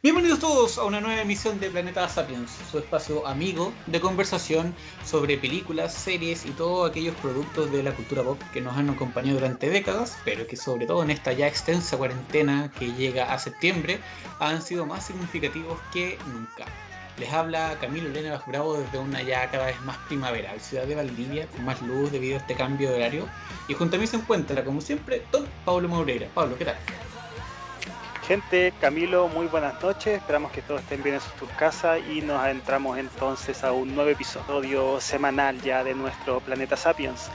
Bienvenidos todos a una nueva emisión de Planeta Sapiens, su espacio amigo de conversación sobre películas, series y todos aquellos productos de la cultura pop que nos han acompañado durante décadas, pero que sobre todo en esta ya extensa cuarentena que llega a septiembre han sido más significativos que nunca. Les habla Camilo Elena Bravo desde una ya cada vez más primaveral ciudad de Valdivia, con más luz debido a este cambio de horario, y junto a mí se encuentra, como siempre, don Pablo Moreira. Pablo, ¿qué tal? Gente, Camilo, muy buenas noches, esperamos que todos estén bien en sus casas y nos adentramos entonces a un nuevo episodio semanal ya de nuestro Planeta Sapiens.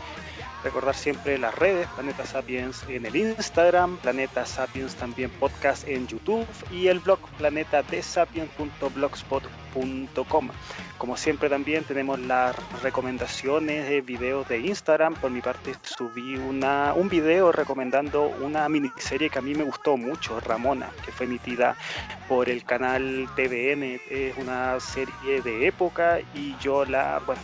Recordar siempre las redes, Planeta Sapiens en el Instagram, Planeta Sapiens también podcast en YouTube y el blog planetadesapiens.blogspot.com. Como siempre también tenemos las recomendaciones de videos de Instagram. Por mi parte subí un video recomendando una miniserie que a mí me gustó mucho, Ramona, que fue emitida por el canal TVN. Es una serie de época y yo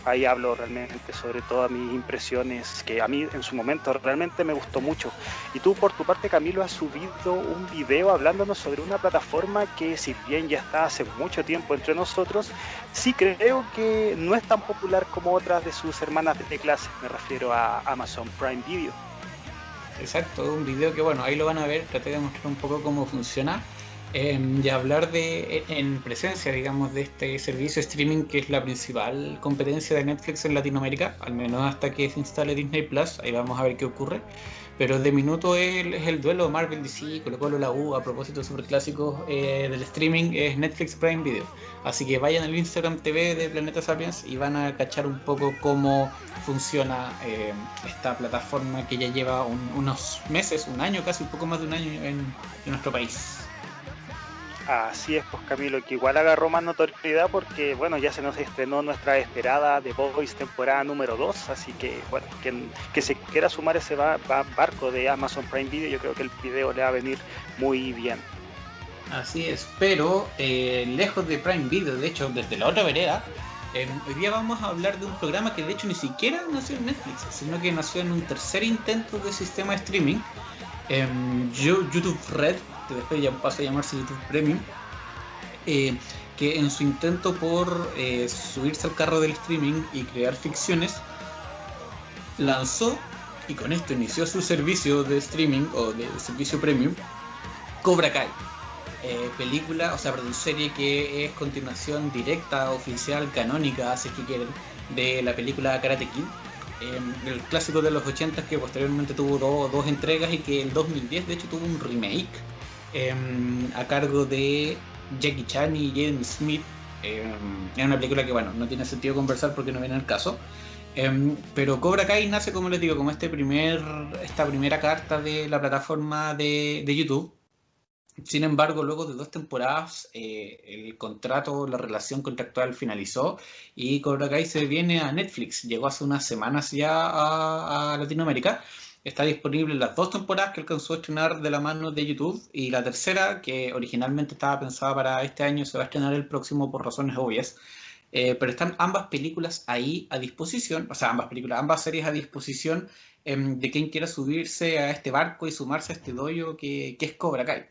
ahí hablo realmente sobre todas mis impresiones, que a mí en su momento realmente me gustó mucho. Y tú por tu parte, Camilo, has subido un video hablándonos sobre una plataforma que, si bien ya está hace mucho tiempo entre nosotros, sí creo que no es tan popular como otras de sus hermanas de clase. Me refiero a Amazon Prime Video. Exacto, un video que bueno, ahí lo van a ver, traté de mostrar un poco cómo funciona y hablar en presencia, digamos, de este servicio de streaming que es la principal competencia de Netflix en Latinoamérica, al menos hasta que se instale Disney Plus, ahí vamos a ver qué ocurre. Pero de minuto es el duelo Marvel DC, Colo Colo la U, a propósito superclásicos del streaming, es Netflix Prime Video. Así que vayan al Instagram TV de Planeta Sapiens y van a cachar un poco cómo funciona esta plataforma que ya lleva unos meses, un año, casi un poco más de un año en nuestro país. Así es, pues Camilo, que igual agarró más notoriedad porque, bueno, ya se nos estrenó nuestra esperada The Boys temporada número 2, así que, bueno, que se quiera sumar ese barco de Amazon Prime Video, yo creo que el video le va a venir muy bien. Así es, pero lejos de Prime Video, de hecho, desde la otra vereda, hoy día vamos a hablar de un programa que de hecho ni siquiera nació en Netflix, sino que nació en un tercer intento de sistema de streaming, YouTube Red, que después ya pasó a llamarse YouTube Premium, que en su intento por subirse al carro del streaming y crear ficciones, lanzó, y con esto inició su servicio de streaming o de servicio premium, Cobra Kai. Serie que es continuación directa, oficial, canónica, si es que quieren, de la película Karate Kid. El clásico de los 80 que posteriormente tuvo dos entregas y que en 2010 de hecho tuvo un remake a cargo de Jackie Chan y Jaden Smith. Es una película que bueno, no tiene sentido conversar porque no viene al caso. Pero Cobra Kai nace, como les digo, como esta primera carta de la plataforma de YouTube. Sin embargo, luego de 2 temporadas, el contrato, la relación contractual finalizó y Cobra Kai se viene a Netflix. Llegó hace unas semanas ya a Latinoamérica. Está disponible las 2 temporadas que alcanzó a estrenar de la mano de YouTube y la tercera, que originalmente estaba pensada para este año, se va a estrenar el próximo por razones obvias. Pero están ambas películas ahí a disposición, o sea, ambas series a disposición de quien quiera subirse a este barco y sumarse a este dojo que es Cobra Kai.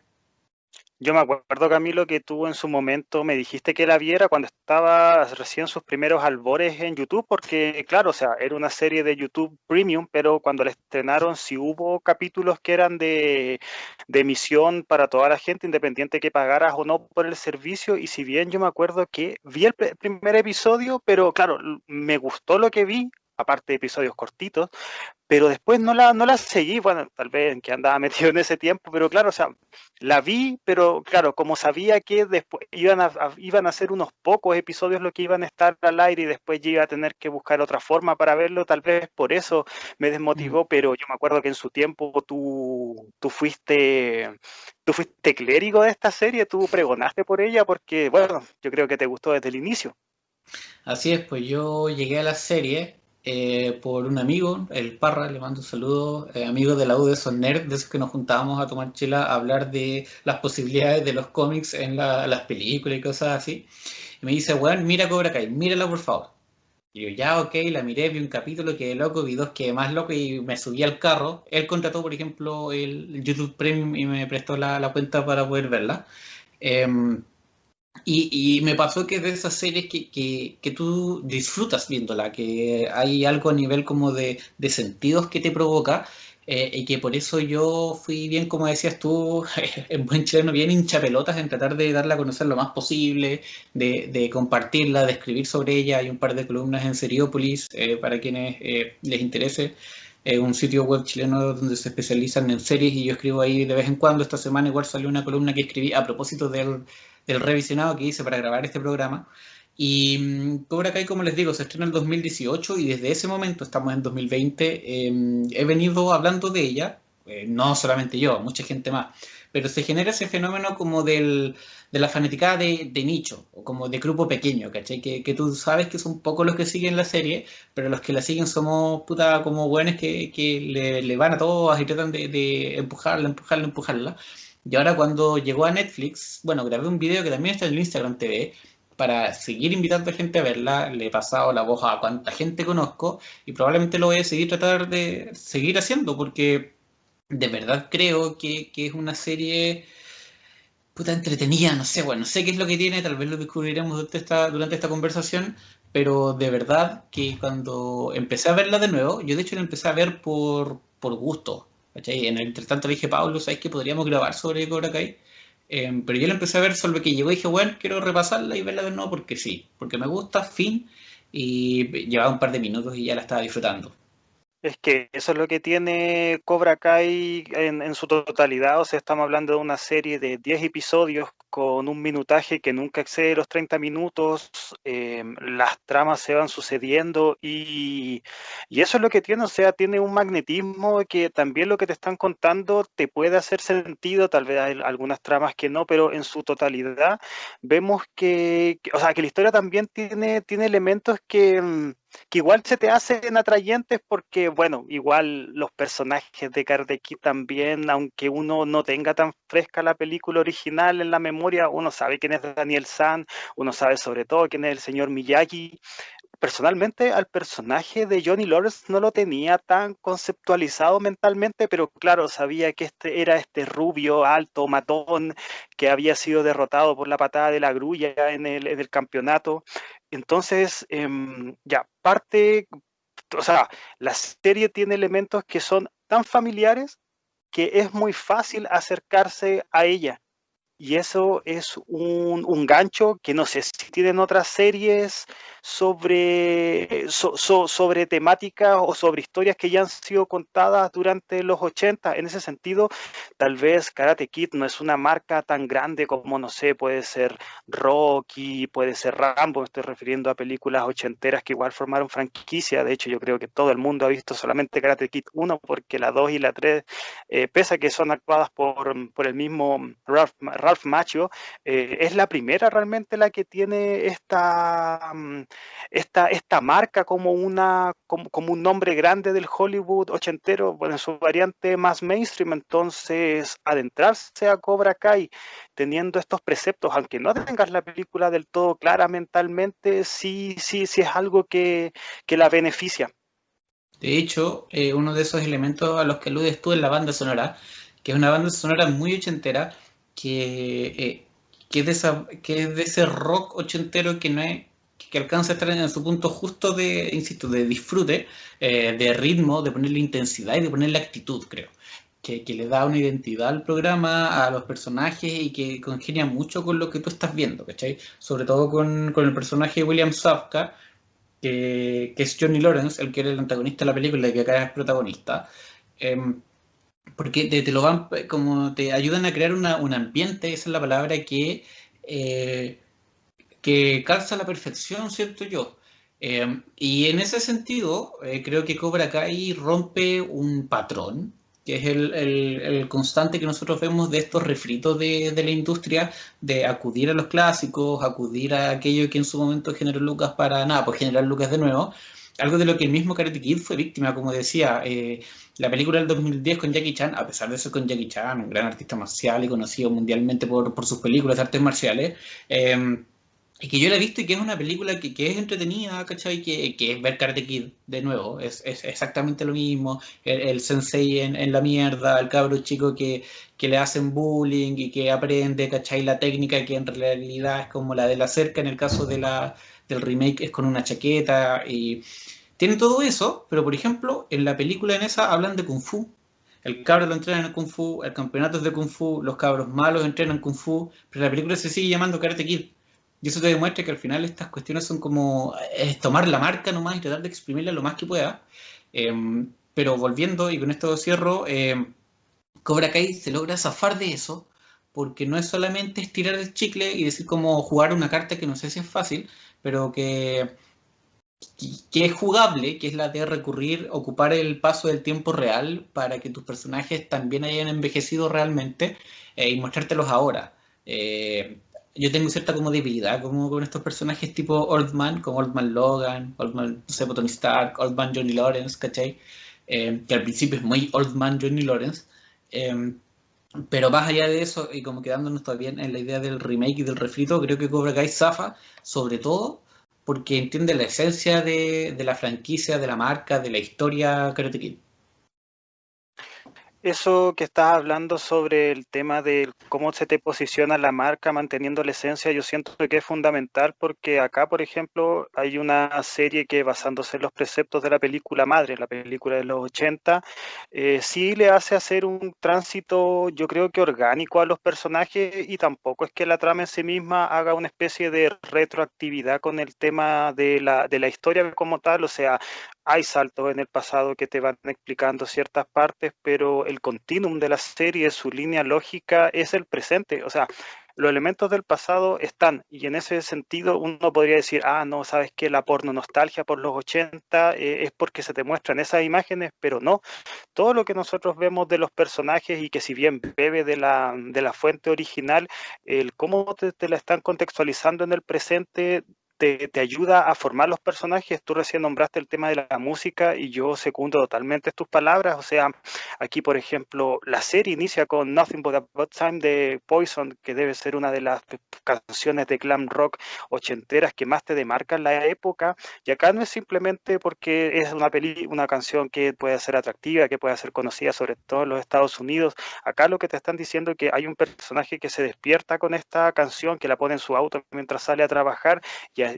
Yo me acuerdo, Camilo, que tú en su momento me dijiste que la viera cuando estaba recién sus primeros albores en YouTube, porque claro, o sea, era una serie de YouTube Premium, pero cuando la estrenaron sí hubo capítulos que eran de emisión para toda la gente, independiente que pagaras o no por el servicio, y si bien yo me acuerdo que vi el primer episodio, pero claro, me gustó lo que vi, aparte de episodios cortitos, pero después no la seguí, bueno, tal vez en que andaba metido en ese tiempo, pero claro, o sea, la vi, pero claro, como sabía que después iban a ser unos pocos episodios lo que iban a estar al aire y después yo iba a tener que buscar otra forma para verlo, tal vez por eso me desmotivó, pero yo me acuerdo que en su tiempo tú fuiste clérigo de esta serie, tú pregonaste por ella porque, bueno, yo creo que te gustó desde el inicio. Así es, pues yo llegué a la serie por un amigo, el Parra, le mando un saludo, amigo de la U de esos nerds, de esos que nos juntábamos a tomar chela a hablar de las posibilidades de los cómics en las películas y cosas así. Y me dice, weón, mira Cobra Kai, mírala por favor. Y yo, ya, ok, la miré, vi un capítulo, quedé loco, vi dos, quedé más loco y me subí al carro. Él contrató, por ejemplo, el YouTube Premium y me prestó la cuenta para poder verla. Em, y me pasó que es de esas series que tú disfrutas viéndola, que hay algo a nivel como de sentidos que te provoca, y que por eso yo fui bien, como decías tú, en buen chileno, bien hinchapelotas en tratar de darla a conocer lo más posible, de compartirla, de escribir sobre ella. Hay un par de columnas en Seriópolis, para quienes les interese. Un sitio web chileno donde se especializan en series y yo escribo ahí de vez en cuando. Esta semana igual salió una columna que escribí a propósito del revisionado que hice para grabar este programa. Y Cobra Kai, como les digo, se estrenó en el 2018 y desde ese momento, estamos en 2020, he venido hablando de ella, no solamente yo, mucha gente más, pero se genera ese fenómeno como de la fanaticada de nicho, o como de grupo pequeño, ¿cachai? Que tú sabes que son pocos los que siguen la serie, pero los que la siguen somos puta como buenos que le van a todas y tratan de empujarla, empujarla, empujarla. Y ahora cuando llegó a Netflix, bueno, grabé un video que también está en el Instagram TV para seguir invitando a gente a verla. Le he pasado la voz a cuanta gente conozco y probablemente lo voy a seguir tratar de seguir haciendo porque de verdad creo que es una serie puta entretenida, no sé, bueno, sé qué es lo que tiene, tal vez lo descubriremos durante esta conversación, pero de verdad que cuando empecé a verla de nuevo, yo de hecho la empecé a ver por gusto, ¿cachai? En el entretanto le dije, Pablo, ¿sabes que podríamos grabar sobre Cobra Kai? Pero yo la empecé a ver solo que llegó y dije, bueno, quiero repasarla y verla de nuevo porque sí, porque me gusta, fin, y llevaba un par de minutos y ya la estaba disfrutando. Es que eso es lo que tiene Cobra Kai en su totalidad. O sea, estamos hablando de una serie de 10 episodios con un minutaje que nunca excede los 30 minutos. Las tramas se van sucediendo y eso es lo que tiene. O sea, tiene un magnetismo que también lo que te están contando te puede hacer sentido. Tal vez hay algunas tramas que no, pero en su totalidad vemos o sea, que la historia también tiene elementos que igual se te hacen atrayentes porque, bueno, igual los personajes de Karate Kid también, aunque uno no tenga tan fresca la película original en la memoria, uno sabe quién es Daniel San, uno sabe sobre todo quién es el señor Miyagi. Personalmente, al personaje de Johnny Lawrence no lo tenía tan conceptualizado mentalmente, pero claro, sabía que este era este rubio, alto, matón, que había sido derrotado por la patada de la grulla en el campeonato. Entonces, ya, parte, o sea, la serie tiene elementos que son tan familiares que es muy fácil acercarse a ella. Y eso es un gancho que no sé si tienen otras series sobre temáticas o sobre historias que ya han sido contadas durante los 80. En ese sentido, tal vez Karate Kid no es una marca tan grande como, no sé, puede ser Rocky, puede ser Rambo. Me estoy refiriendo a películas ochenteras que igual formaron franquicia. De hecho, yo creo que todo el mundo ha visto solamente Karate Kid 1 porque la 2 y la 3, pese a que son actuadas por el mismo Ralph Macchio, es la primera realmente la que tiene esta marca como, como un nombre grande del Hollywood ochentero, bueno, en su variante más mainstream. Entonces adentrarse a Cobra Kai teniendo estos preceptos, aunque no tengas la película del todo clara mentalmente, sí es algo que la beneficia. De hecho, uno de esos elementos a los que aludes tú es la banda sonora, que es una banda sonora muy ochentera, que es de ese rock ochentero que no es, que alcanza a estar en su punto justo de, insisto, de disfrute, de ritmo, de ponerle intensidad y de ponerle actitud, creo. Que le da una identidad al programa, a los personajes y que congenia mucho con lo que tú estás viendo, ¿cachai? Sobre todo con el personaje de William Safka, que es Johnny Lawrence, el que era el antagonista de la película y que acá es protagonista, eh, porque te lo van, como te ayudan a crear un ambiente, esa es la palabra, eh, que calza a la perfección, siento yo. Y en ese sentido, creo que Cobra Kai rompe un patrón, que es el constante que nosotros vemos de estos refritos de la industria, de acudir a los clásicos, acudir a aquello que en su momento generó Lucas para nada, pues generar Lucas de nuevo. Algo de lo que el mismo Karate Kid fue víctima, como decía, la película del 2010 con Jackie Chan, a pesar de ser con Jackie Chan, un gran artista marcial y conocido mundialmente por sus películas de artes marciales, y que yo la he visto y que es una película que es entretenida, ¿cachai? Que es ver Karate Kid de nuevo, es exactamente lo mismo, el sensei en la mierda, el cabro chico que le hacen bullying y que aprende, ¿cachai? La técnica que en realidad es como la de la cerca, en el caso del remake es con una chaqueta y tiene todo eso, pero por ejemplo, en la película en esa hablan de Kung Fu. El cabro lo entrenan en Kung Fu, el campeonato es de Kung Fu, los cabros malos entrenan Kung Fu, pero la película se sigue llamando Karate Kid. Y eso te demuestra que al final estas cuestiones son como es tomar la marca nomás y tratar de exprimirla lo más que pueda. Pero volviendo, y con esto cierro, Cobra Kai se logra zafar de eso, porque no es solamente estirar el chicle y decir como jugar una carta que no sé si es fácil, pero que es jugable, que es la de recurrir, ocupar el paso del tiempo real para que tus personajes también hayan envejecido realmente y mostrártelos ahora. Eh, yo tengo cierta como debilidad como con estos personajes tipo Old Man, como Old Man Logan, Old Man, no sé, Tony Stark, Old Man Johnny Lawrence, ¿cachai? Que al principio es muy Old Man Johnny Lawrence. Eh, pero más allá de eso, y como quedándonos todavía en la idea del remake y del refrito, creo que Cobra Kai zafa, sobre todo porque entiende la esencia de la franquicia, de la marca, de la historia Karate Kid. Eso que estás hablando sobre el tema de cómo se te posiciona la marca manteniendo la esencia, yo siento que es fundamental porque acá, por ejemplo, hay una serie que basándose en los preceptos de la película madre, la película de los 80, sí le hace hacer un tránsito, yo creo que orgánico a los personajes y tampoco es que la trama en sí misma haga una especie de retroactividad con el tema de la historia como tal, o sea, hay saltos en el pasado que te van explicando ciertas partes, pero el continuum de la serie, su línea lógica es el presente. O sea, los elementos del pasado están y en ese sentido uno podría decir, ah, no, sabes que la porno nostalgia por los 80 es porque se te muestran esas imágenes, pero no. Todo lo que nosotros vemos de los personajes y que si bien bebe de la fuente original, el cómo te la están contextualizando en el presente te ayuda a formar los personajes. Tú recién nombraste el tema de la música y yo secundo totalmente tus palabras. O sea, aquí, por ejemplo, la serie inicia con Nothing But a Bad Time de Poison, que debe ser una de las canciones de glam rock ochenteras que más te demarcan la época. Y acá no es simplemente porque es una canción que puede ser atractiva, que puede ser conocida sobre todo en los Estados Unidos. Acá lo que te están diciendo es que hay un personaje que se despierta con esta canción, que la pone en su auto mientras sale a trabajar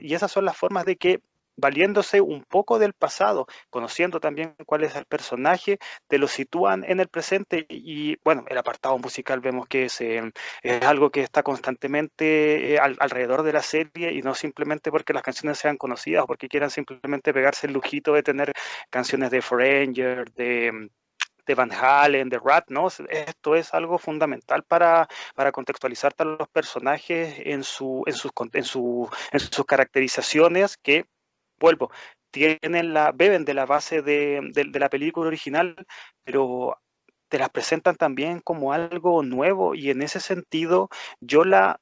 y esas son las formas de que valiéndose un poco del pasado, conociendo también cuál es el personaje, te lo sitúan en el presente y bueno, el apartado musical vemos que es algo que está constantemente alrededor de la serie y no simplemente porque las canciones sean conocidas o porque quieran simplemente pegarse el lujito de tener canciones de Foreigner, de Van Halen, de Rat, ¿no? Esto es algo fundamental para contextualizar a los personajes en sus caracterizaciones que, vuelvo, beben de la base de la película original, pero te las presentan también como algo nuevo y en ese sentido yo la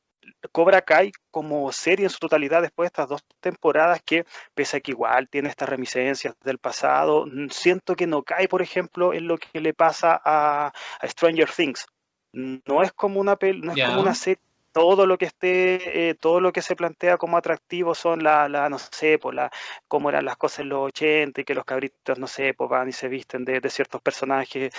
Cobra Kai como serie en su totalidad después de estas dos temporadas que pese a que igual tiene estas reminiscencias del pasado, siento que no cae por ejemplo en lo que le pasa a Stranger Things. No es como no es como una Ya, serie todo lo que esté, todo lo que se plantea como atractivo son no sé, por cómo eran las cosas en los 80 y que los cabritos, no sé, pues van y se visten de ciertos personajes,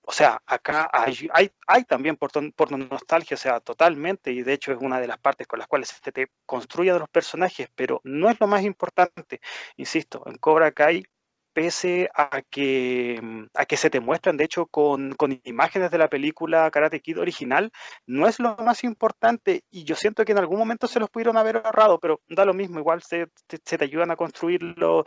o sea, acá hay también por nostalgia, o sea, totalmente, y de hecho es una de las partes con las cuales se te construye a los personajes, pero no es lo más importante. Insisto, en Cobra Kai, pese a que se te muestran, de hecho, con imágenes de la película Karate Kid original, no es lo más importante, y yo siento que en algún momento se los pudieron haber ahorrado, pero da lo mismo, igual se te ayudan a construir los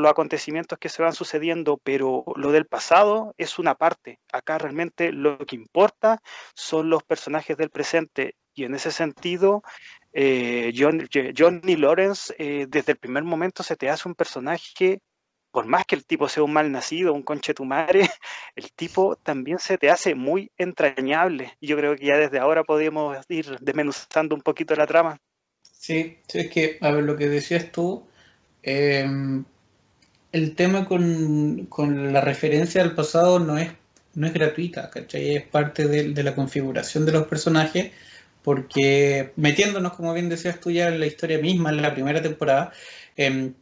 acontecimientos que se van sucediendo, pero lo del pasado es una parte. Acá realmente lo que importa son los personajes del presente. Y en ese sentido, Johnny Lawrence, desde el primer momento se te hace un personaje, por más que el tipo sea un mal nacido, un conchetumare, el tipo también se te hace muy entrañable. Y yo creo que ya desde ahora podemos ir desmenuzando un poquito la trama. sí, sí, es que, a ver, lo que decías tú, eh, el tema con la referencia al pasado no es gratuita, ¿cachai? Es parte de la configuración de los personajes, porque metiéndonos, como bien decías tú ya, en la historia misma, en la primera temporada, eh,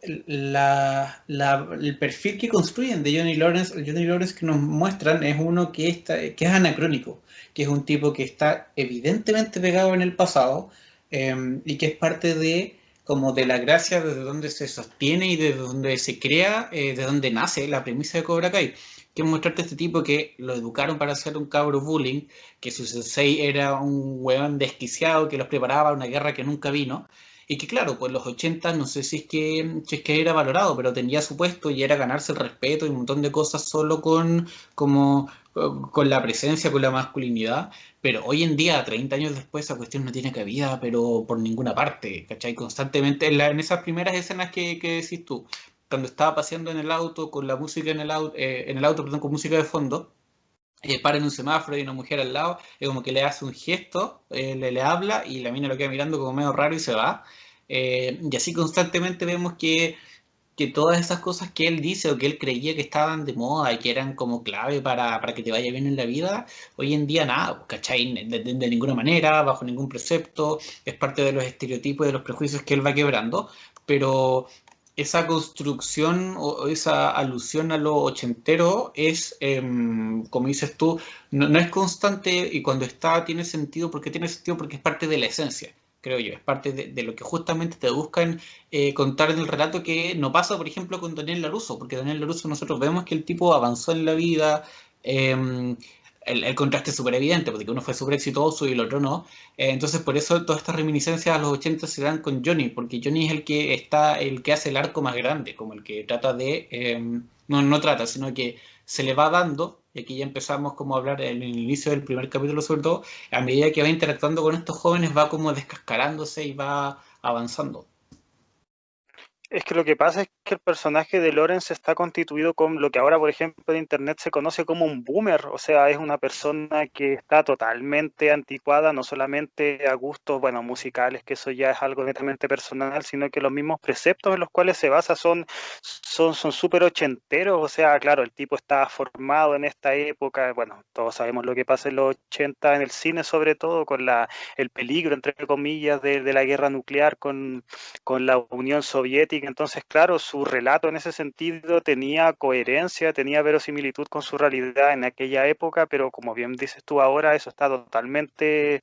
el perfil que construyen de Johnny Lawrence, el Johnny Lawrence que nos muestran es uno que es anacrónico, que es un tipo que está evidentemente pegado en el pasado, y que es parte de como de la gracia desde donde se sostiene y desde donde se crea, de donde nace la premisa de Cobra Kai, que es mostrarte a este tipo que lo educaron para ser un cabro bullying, que su sensei era un hueón desquiciado que los preparaba para una guerra que nunca vino, y que claro, pues los 80 no sé si es que era valorado, pero tenía su puesto y era ganarse el respeto y un montón de cosas solo como, con la presencia, con la masculinidad. Pero hoy en día, 30 años después, esa cuestión no tiene cabida, pero por ninguna parte, ¿cachai? Constantemente, en esas primeras escenas que decís tú, cuando estaba paseando en el auto, con la música en el auto, perdón, con música de fondo, para en un semáforo y una mujer al lado, es como que le hace un gesto, le habla y la mina lo queda mirando como medio raro y se va. Y así constantemente vemos que todas esas cosas que él dice o que él creía que estaban de moda y que eran como clave para que te vaya bien en la vida, hoy en día nada, ¿cachai? De ninguna manera, bajo ningún precepto, es parte de los estereotipos y de los prejuicios que él va quebrando, pero esa construcción o esa alusión a lo ochentero es, como dices tú, no es constante y cuando está tiene sentido porque es parte de la esencia, creo yo, es parte de lo que justamente te buscan contar en el relato que no pasa, por ejemplo, con Daniel LaRusso, porque Daniel LaRusso nosotros vemos que el tipo avanzó en la vida, el contraste es súper evidente, porque uno fue súper exitoso y el otro no. Entonces, por eso todas estas reminiscencias a los 80 se dan con Johnny, porque Johnny es el que hace el arco más grande, como el que trata no trata, sino que se le va dando, y aquí ya empezamos como a hablar en el inicio del primer capítulo sobre todo, a medida que va interactuando con estos jóvenes va como descascarándose y va avanzando. Es que lo que pasa es que el personaje de Lawrence está constituido con lo que ahora, por ejemplo, en Internet se conoce como un boomer, o sea, es una persona que está totalmente anticuada, no solamente a gustos, bueno, musicales, que eso ya es algo netamente personal, sino que los mismos preceptos en los cuales se basa son súper ochenteros, o sea, claro, el tipo está formado en esta época, bueno, todos sabemos lo que pasa en los 80 en el cine, sobre todo, con el peligro, entre comillas, de la guerra nuclear con la Unión Soviética. Entonces, claro, su relato en ese sentido tenía coherencia, tenía verosimilitud con su realidad en aquella época, pero como bien dices tú ahora, eso está totalmente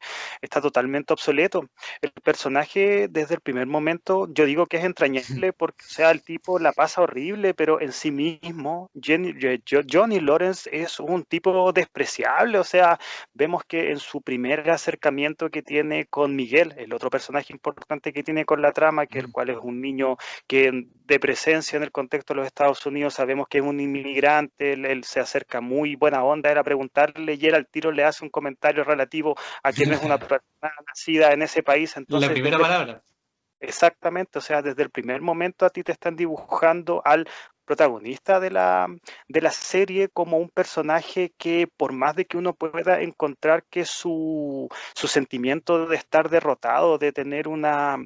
obsoleto. El personaje desde el primer momento, yo digo que es entrañable porque, o sea, el tipo la pasa horrible, pero en sí mismo, Johnny Lawrence es un tipo despreciable, o sea, vemos que en su primer acercamiento que tiene con Miguel, el otro personaje importante que tiene con la trama, que el cual es un niño que de presencia en el contexto de los Estados Unidos, sabemos que es un inmigrante, él se acerca muy buena onda, era preguntarle y él al tiro le hace un comentario relativo a que no es una persona nacida en ese país, La entonces primera desde palabra. exactamente, o sea, desde el primer momento a ti te están dibujando al protagonista de la serie como un personaje que por más de que uno pueda encontrar que su sentimiento de estar derrotado, de tener una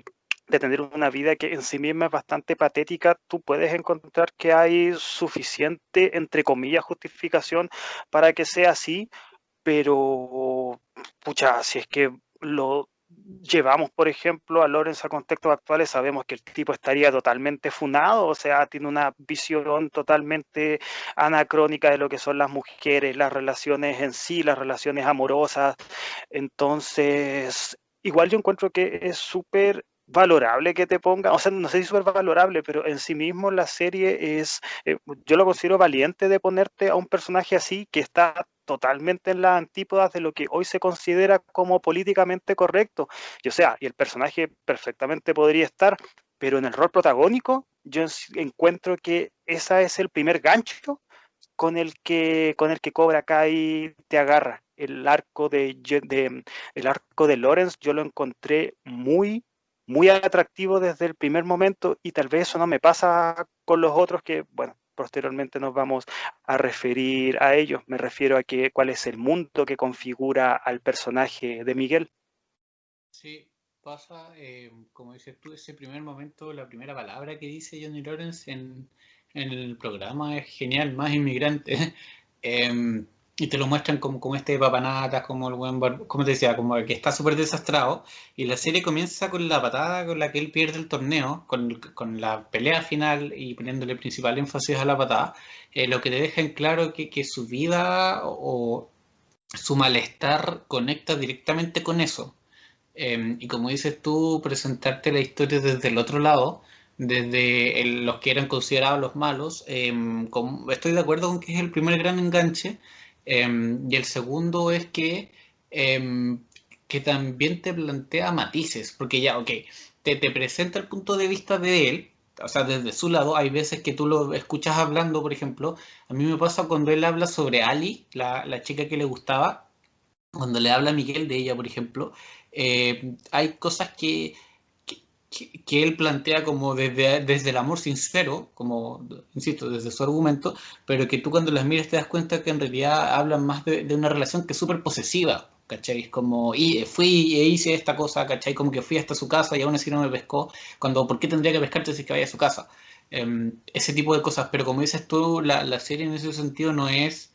vida que en sí misma es bastante patética, tú puedes encontrar que hay suficiente, entre comillas, justificación para que sea así, pero pucha, si es que lo llevamos, por ejemplo, a Lawrence a contextos actuales, sabemos que el tipo estaría totalmente funado, o sea, tiene una visión totalmente anacrónica de lo que son las mujeres, las relaciones en sí, las relaciones amorosas. Entonces, igual yo encuentro que es súper valorable que te ponga, o sea, no sé si súper valorable, pero en sí mismo la serie yo lo considero valiente de ponerte a un personaje así que está totalmente en las antípodas de lo que hoy se considera como políticamente correcto. Y o sea, y el personaje perfectamente podría estar, pero en el rol protagónico yo encuentro que ese es el primer gancho con el que Cobra Kai te agarra. El arco de Lawrence yo lo encontré muy atractivo desde el primer momento y tal vez eso no me pasa con los otros que, bueno, posteriormente nos vamos a referir a ellos. Me refiero a que cuál es el mundo que configura al personaje de Miguel. Sí, pasa, como dices tú, ese primer momento, la primera palabra que dice Johnny Lawrence en el programa es genial, más inmigrante. Y te lo muestran como este papanatas, como el buen, como te decía, como que está súper desastrado. Y la serie comienza con la patada con la que él pierde el torneo, con la pelea final y poniéndole principal énfasis a la patada. Lo que te deja en claro que su vida o su malestar conecta directamente con eso. Y como dices tú, presentarte la historia desde el otro lado, desde los que eran considerados los malos, estoy de acuerdo con que es el primer gran enganche. Y el segundo es em, que también te plantea matices, porque ya, ok, te presenta el punto de vista de él, o sea, desde su lado. Hay veces que tú lo escuchas hablando, por ejemplo, a mí me pasa cuando él habla sobre Ali, la chica que le gustaba, cuando le habla a Miguel de ella, por ejemplo, hay cosas que él plantea como desde el amor sincero, como, insisto, desde su argumento, pero que tú cuando las miras te das cuenta que en realidad hablan más de una relación que es súper posesiva, ¿cachai? Es como, y fui e hice esta cosa, ¿cachai? Como que fui hasta su casa y aún así no me pescó, cuando, ¿por qué tendría que pescarte si es que vaya a su casa? Ese tipo de cosas, pero como dices tú, la serie en ese sentido no es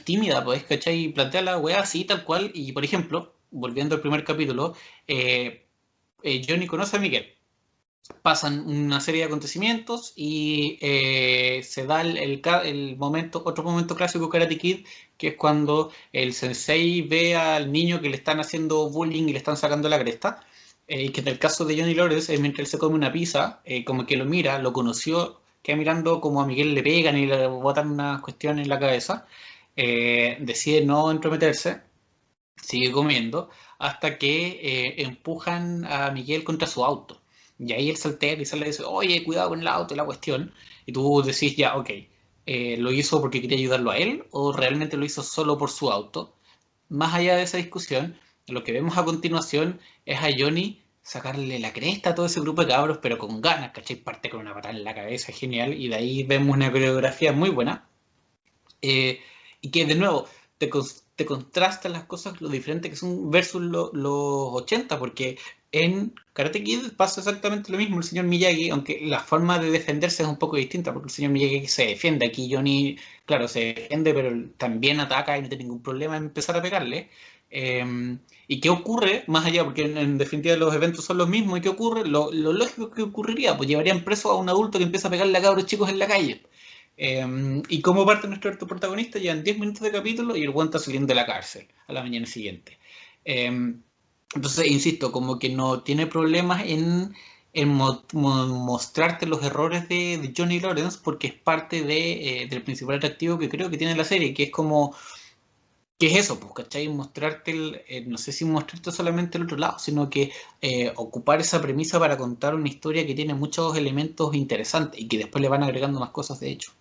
tímida, pues, ¿cachai? Plantea la weá así, tal cual. Y, por ejemplo, volviendo al primer capítulo, Johnny conoce a Miguel. Pasan una serie de acontecimientos y se da el momento, otro momento clásico de Karate Kid, que es cuando el sensei ve al niño que le están haciendo bullying y le están sacando la cresta. Y que en el caso de Johnny Lawrence, mientras él se come una pizza, como que lo mira, lo conoció, queda mirando como a Miguel le pegan y le botan unas cuestiones en la cabeza. Decide no entrometerse, sigue comiendo, hasta que empujan a Miguel contra su auto. Y ahí él saltea y sale y dice, oye, cuidado con el auto y la cuestión. Y tú decís, ya, ok, ¿lo hizo porque quería ayudarlo a él o realmente lo hizo solo por su auto? Más allá de esa discusión, lo que vemos a continuación es a Johnny sacarle la cresta a todo ese grupo de cabros, pero con ganas, ¿cachai? Parte con una patada en la cabeza, genial, y de ahí vemos una coreografía muy buena. Y que de nuevo te contrastan las cosas, lo diferente que son versus los 80, porque en Karate Kid pasa exactamente lo mismo. El señor Miyagi, aunque la forma de defenderse es un poco distinta, porque el señor Miyagi se defiende. Aquí Johnny, claro, se defiende, pero también ataca y no tiene ningún problema en empezar a pegarle. ¿Y qué ocurre más allá? Porque en definitiva los eventos son los mismos. ¿Y qué ocurre? Lo lógico que ocurriría, pues llevarían preso a un adulto que empieza a pegarle a cabros chicos en la calle. ¿Y cómo parte nuestro protagonista? Llevan 10 minutos de capítulo y el guante está saliendo de la cárcel a la mañana siguiente. Eh, entonces, insisto, como que no tiene problemas en mostrarte los errores de Johnny Lawrence porque es parte del principal atractivo que creo que tiene la serie, que es como, ¿qué es eso? Pues, ¿cachai? Mostrarte, no sé si mostrarte solamente el otro lado, sino que ocupar esa premisa para contar una historia que tiene muchos elementos interesantes y que después le van agregando más cosas de hecho.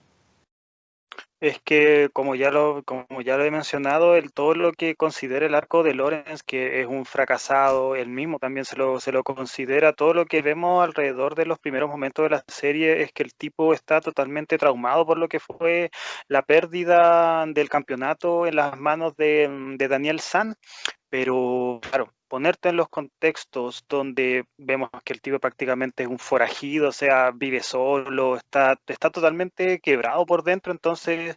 Es que, como ya lo he mencionado, todo lo que considera el arco de Lawrence, que es un fracasado, él mismo también se lo considera, todo lo que vemos alrededor de los primeros momentos de la serie es que el tipo está totalmente traumado por lo que fue la pérdida del campeonato en las manos de Daniel San. Pero claro, ponerte en los contextos donde vemos que el tipo prácticamente es un forajido, o sea, vive solo, está totalmente quebrado por dentro, entonces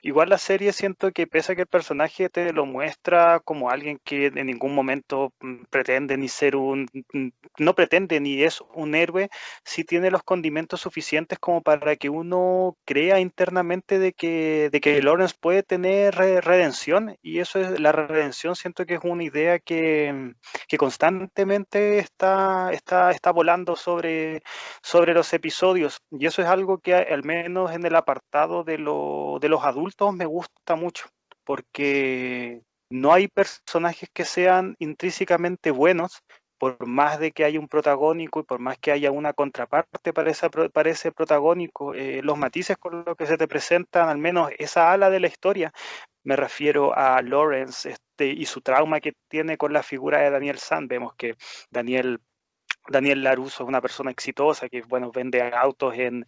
igual la serie siento que pese a que el personaje te lo muestra como alguien que en ningún momento pretende ni ser no pretende ni es un héroe, sí tiene los condimentos suficientes como para que uno crea internamente de que Lawrence puede tener redención, y eso es la redención, siento que es una idea que constantemente está volando sobre los episodios, y eso es algo que al menos en el apartado de los adultos me gusta mucho, porque no hay personajes que sean intrínsecamente buenos, por más de que haya un protagónico y por más que haya una contraparte para ese protagónico, los matices con los que se te presentan, al menos esa ala de la historia, me refiero a Lawrence y su trauma que tiene con la figura de Daniel San. Vemos que Daniel Daniel Laruso es una persona exitosa que, bueno, vende autos en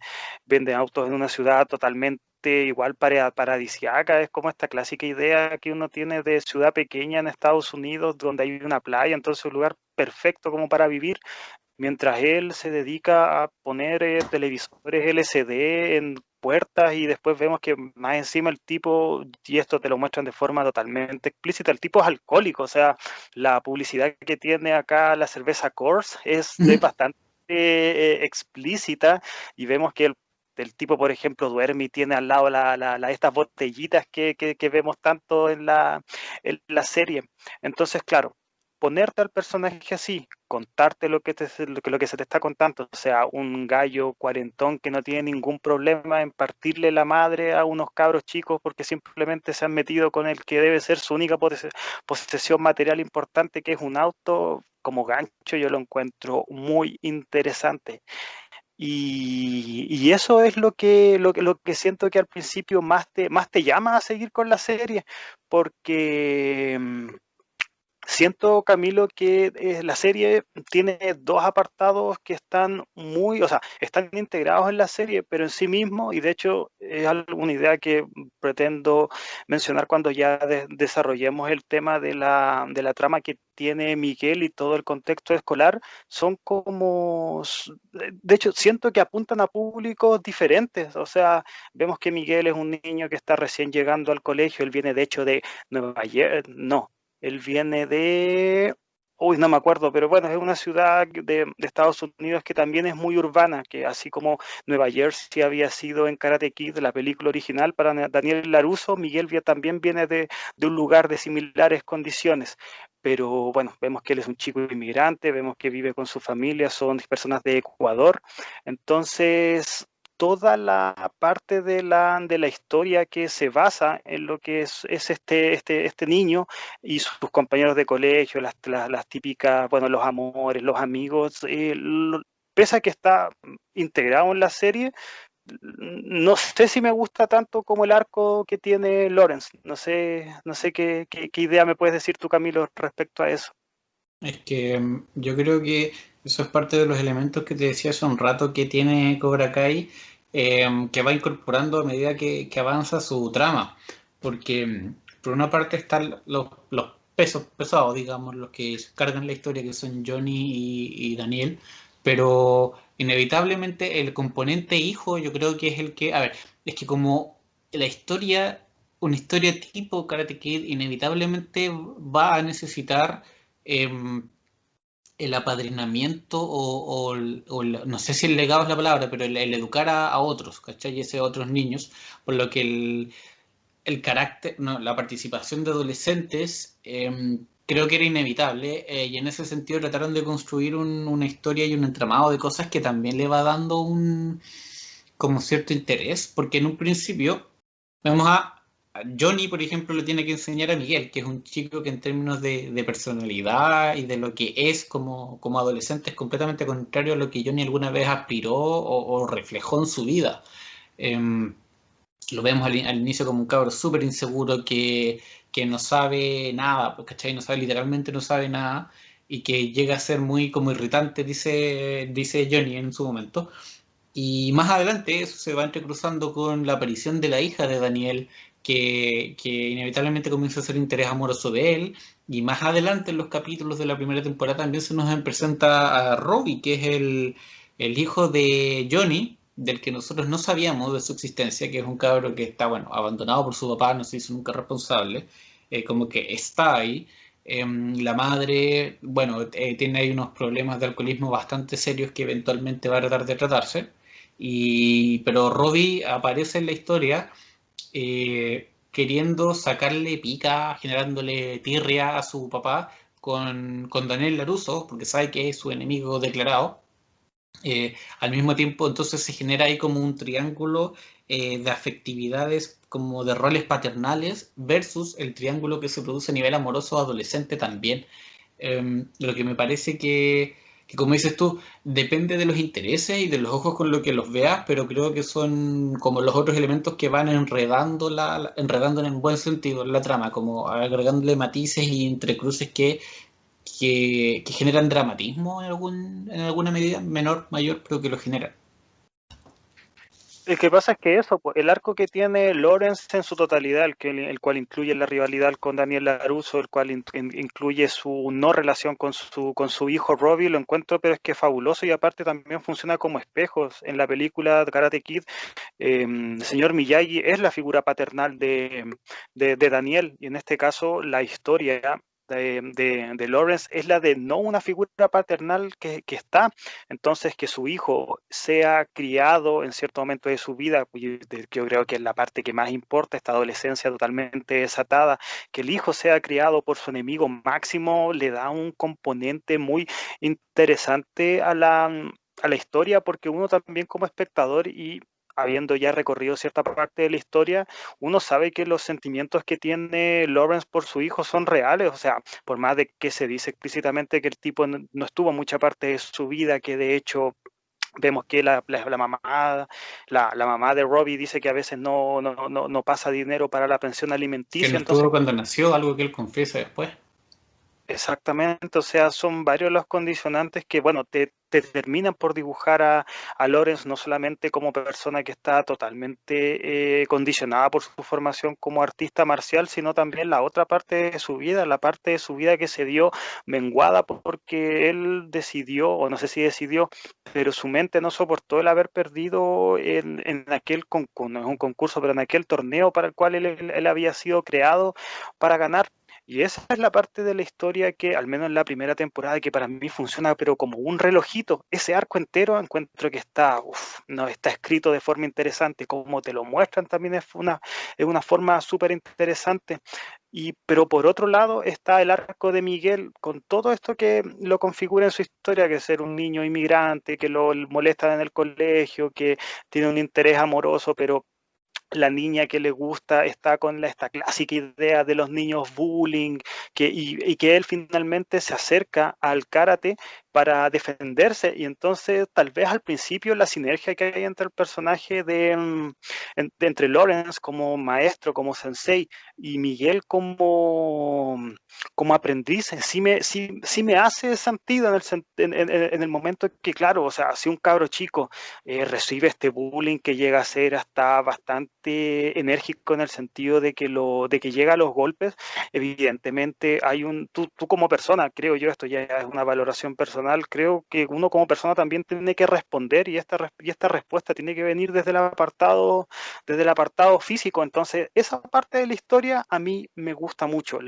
una ciudad totalmente igual paradisiaca. Es como esta clásica idea que uno tiene de ciudad pequeña en Estados Unidos donde hay una playa, entonces un lugar perfecto como para vivir, mientras él se dedica a poner televisores LCD puertas y después vemos que más encima el tipo, y esto te lo muestran de forma totalmente explícita, el tipo es alcohólico, o sea, la publicidad que tiene acá la cerveza Coors es bastante explícita y vemos que el tipo, por ejemplo, duerme y tiene al lado estas botellitas que vemos tanto en la serie. Entonces, claro, ponerte al personaje así, contarte lo que se te está contando, o sea, un gallo cuarentón que no tiene ningún problema en partirle la madre a unos cabros chicos porque simplemente se han metido con el que debe ser su única posesión material importante, que es un auto, como gancho, yo lo encuentro muy interesante. Y eso es lo que siento que al principio más te llama a seguir con la serie, porque siento, Camilo, que la serie tiene dos apartados que están o sea, están integrados en la serie, pero en sí mismo, y de hecho es alguna idea que pretendo mencionar cuando ya desarrollemos el tema de la trama que tiene Miguel y todo el contexto escolar, son de hecho, siento que apuntan a públicos diferentes, o sea, vemos que Miguel es un niño que está recién llegando al colegio, él viene de hecho de Nueva York, no, él viene uy, no me acuerdo, pero bueno, es una ciudad de Estados Unidos que también es muy urbana, que así como Nueva Jersey había sido en Karate Kid, la película original para Daniel LaRusso, Miguel también viene de un lugar de similares condiciones. Pero bueno, vemos que él es un chico inmigrante, vemos que vive con su familia, son personas de Ecuador. Entonces, toda la parte de la historia que se basa en lo que es este niño y sus compañeros de colegio, las típicas, bueno, los amores, los amigos, pese a que está integrado en la serie, no sé si me gusta tanto como el arco que tiene Lawrence. No sé qué idea me puedes decir tú, Camilo, respecto a eso. Es que yo creo que eso es parte de los elementos que te decía hace un rato que tiene Cobra Kai, que va incorporando a medida que avanza su trama. Porque por una parte están los pesos pesados, digamos, los que cargan la historia, que son Johnny y Daniel, pero inevitablemente el componente hijo yo creo que es el que, a ver, es que como la historia, una historia tipo Karate Kid, inevitablemente va a necesitar em, el apadrinamiento no sé si el legado es la palabra, pero el educar a otros, ¿cachai? Y ese otros niños, por lo que el carácter, no, la participación de adolescentes creo que era inevitable y en ese sentido trataron de construir una historia y un entramado de cosas que también le va dando un como cierto interés, porque en un principio vemos a Johnny, por ejemplo, le tiene que enseñar a Miguel, que es un chico que en términos de personalidad y de lo que es como adolescente es completamente contrario a lo que Johnny alguna vez aspiró o reflejó en su vida. Em, lo vemos al inicio como un cabro súper inseguro que no sabe nada, pues, ¿cachai? No sabe, literalmente no sabe nada y que llega a ser muy como irritante, dice Johnny en su momento. Y más adelante eso se va entrecruzando con la aparición de la hija de Daniel, que inevitablemente comienza a ser interés amoroso de él. Y más adelante en los capítulos de la primera temporada también se nos presenta a Robbie, que es el hijo de Johnny, del que nosotros no sabíamos de su existencia, que es un cabro que está, bueno, abandonado por su papá, no se hizo nunca responsable, como que está ahí. La madre, bueno, tiene ahí unos problemas de alcoholismo bastante serios que eventualmente va a tratar de tratarse. Pero Robbie aparece en la historia queriendo sacarle pica, generándole tirria a su papá con Daniel LaRusso, porque sabe que es su enemigo declarado. Al mismo tiempo, entonces se genera ahí como un triángulo de afectividades, como de roles paternales, versus el triángulo que se produce a nivel amoroso adolescente también. Lo que me parece que, como dices tú, depende de los intereses y de los ojos con los que los veas, pero creo que son como los otros elementos que van enredando, enredando en buen sentido la trama, como agregándole matices y entrecruces que generan dramatismo en alguna medida, menor, mayor, pero que lo generan. El que pasa es que eso, pues, el arco que tiene Lawrence en su totalidad, el cual incluye la rivalidad con Daniel LaRusso, el cual incluye su no relación con su hijo Robbie, lo encuentro, pero es que fabuloso y aparte también funciona como espejos. En la película Karate Kid, el señor Miyagi es la figura paternal de Daniel y en este caso la historia de Lawrence es la de no una figura paternal que está, entonces que su hijo sea criado en cierto momento de su vida, que yo creo que es la parte que más importa, esta adolescencia totalmente desatada, que el hijo sea criado por su enemigo máximo, le da un componente muy interesante a la historia, porque uno también como espectador y habiendo ya recorrido cierta parte de la historia, uno sabe que los sentimientos que tiene Lawrence por su hijo son reales, o sea, por más de que se dice explícitamente que el tipo no estuvo mucha parte de su vida, que de hecho vemos que la mamá de Robbie dice que a veces no pasa dinero para la pensión Que alimenticia, no entonces estuvo cuando nació, algo que él confiesa después. exactamente, o sea, son varios los condicionantes que, bueno, te terminan por dibujar a Lawrence no solamente como persona que está totalmente condicionada por su formación como artista marcial, sino también la otra parte de su vida, la parte de su vida que se dio menguada porque él decidió, o no sé si decidió, pero su mente no soportó el haber perdido en aquel concurso, no es un concurso, pero en aquel torneo para el cual él había sido creado para ganar. Y esa es la parte de la historia que, al menos en la primera temporada, que para mí funciona, pero como un relojito. Ese arco entero encuentro que está, no, está escrito de forma interesante, como te lo muestran también es una forma súper interesante. Pero por otro lado está el arco de Miguel con todo esto que lo configura en su historia, que es ser un niño inmigrante, que lo molestan en el colegio, que tiene un interés amoroso, pero la niña que le gusta está con esta clásica idea de los niños bullying, y que él finalmente se acerca al karate para defenderse, y entonces tal vez al principio la sinergia que hay entre el personaje entre Lawrence como maestro, como sensei, y Miguel como aprendiz, sí me hace sentido en el momento que, claro, o sea, si un cabro chico recibe este bullying que llega a ser hasta bastante enérgico en el sentido de que llega a los golpes, evidentemente tú como persona, creo yo, esto ya es una valoración personal, creo que uno como persona también tiene que responder y esta respuesta tiene que venir desde el apartado físico, entonces esa parte de la historia a mí me gusta mucho,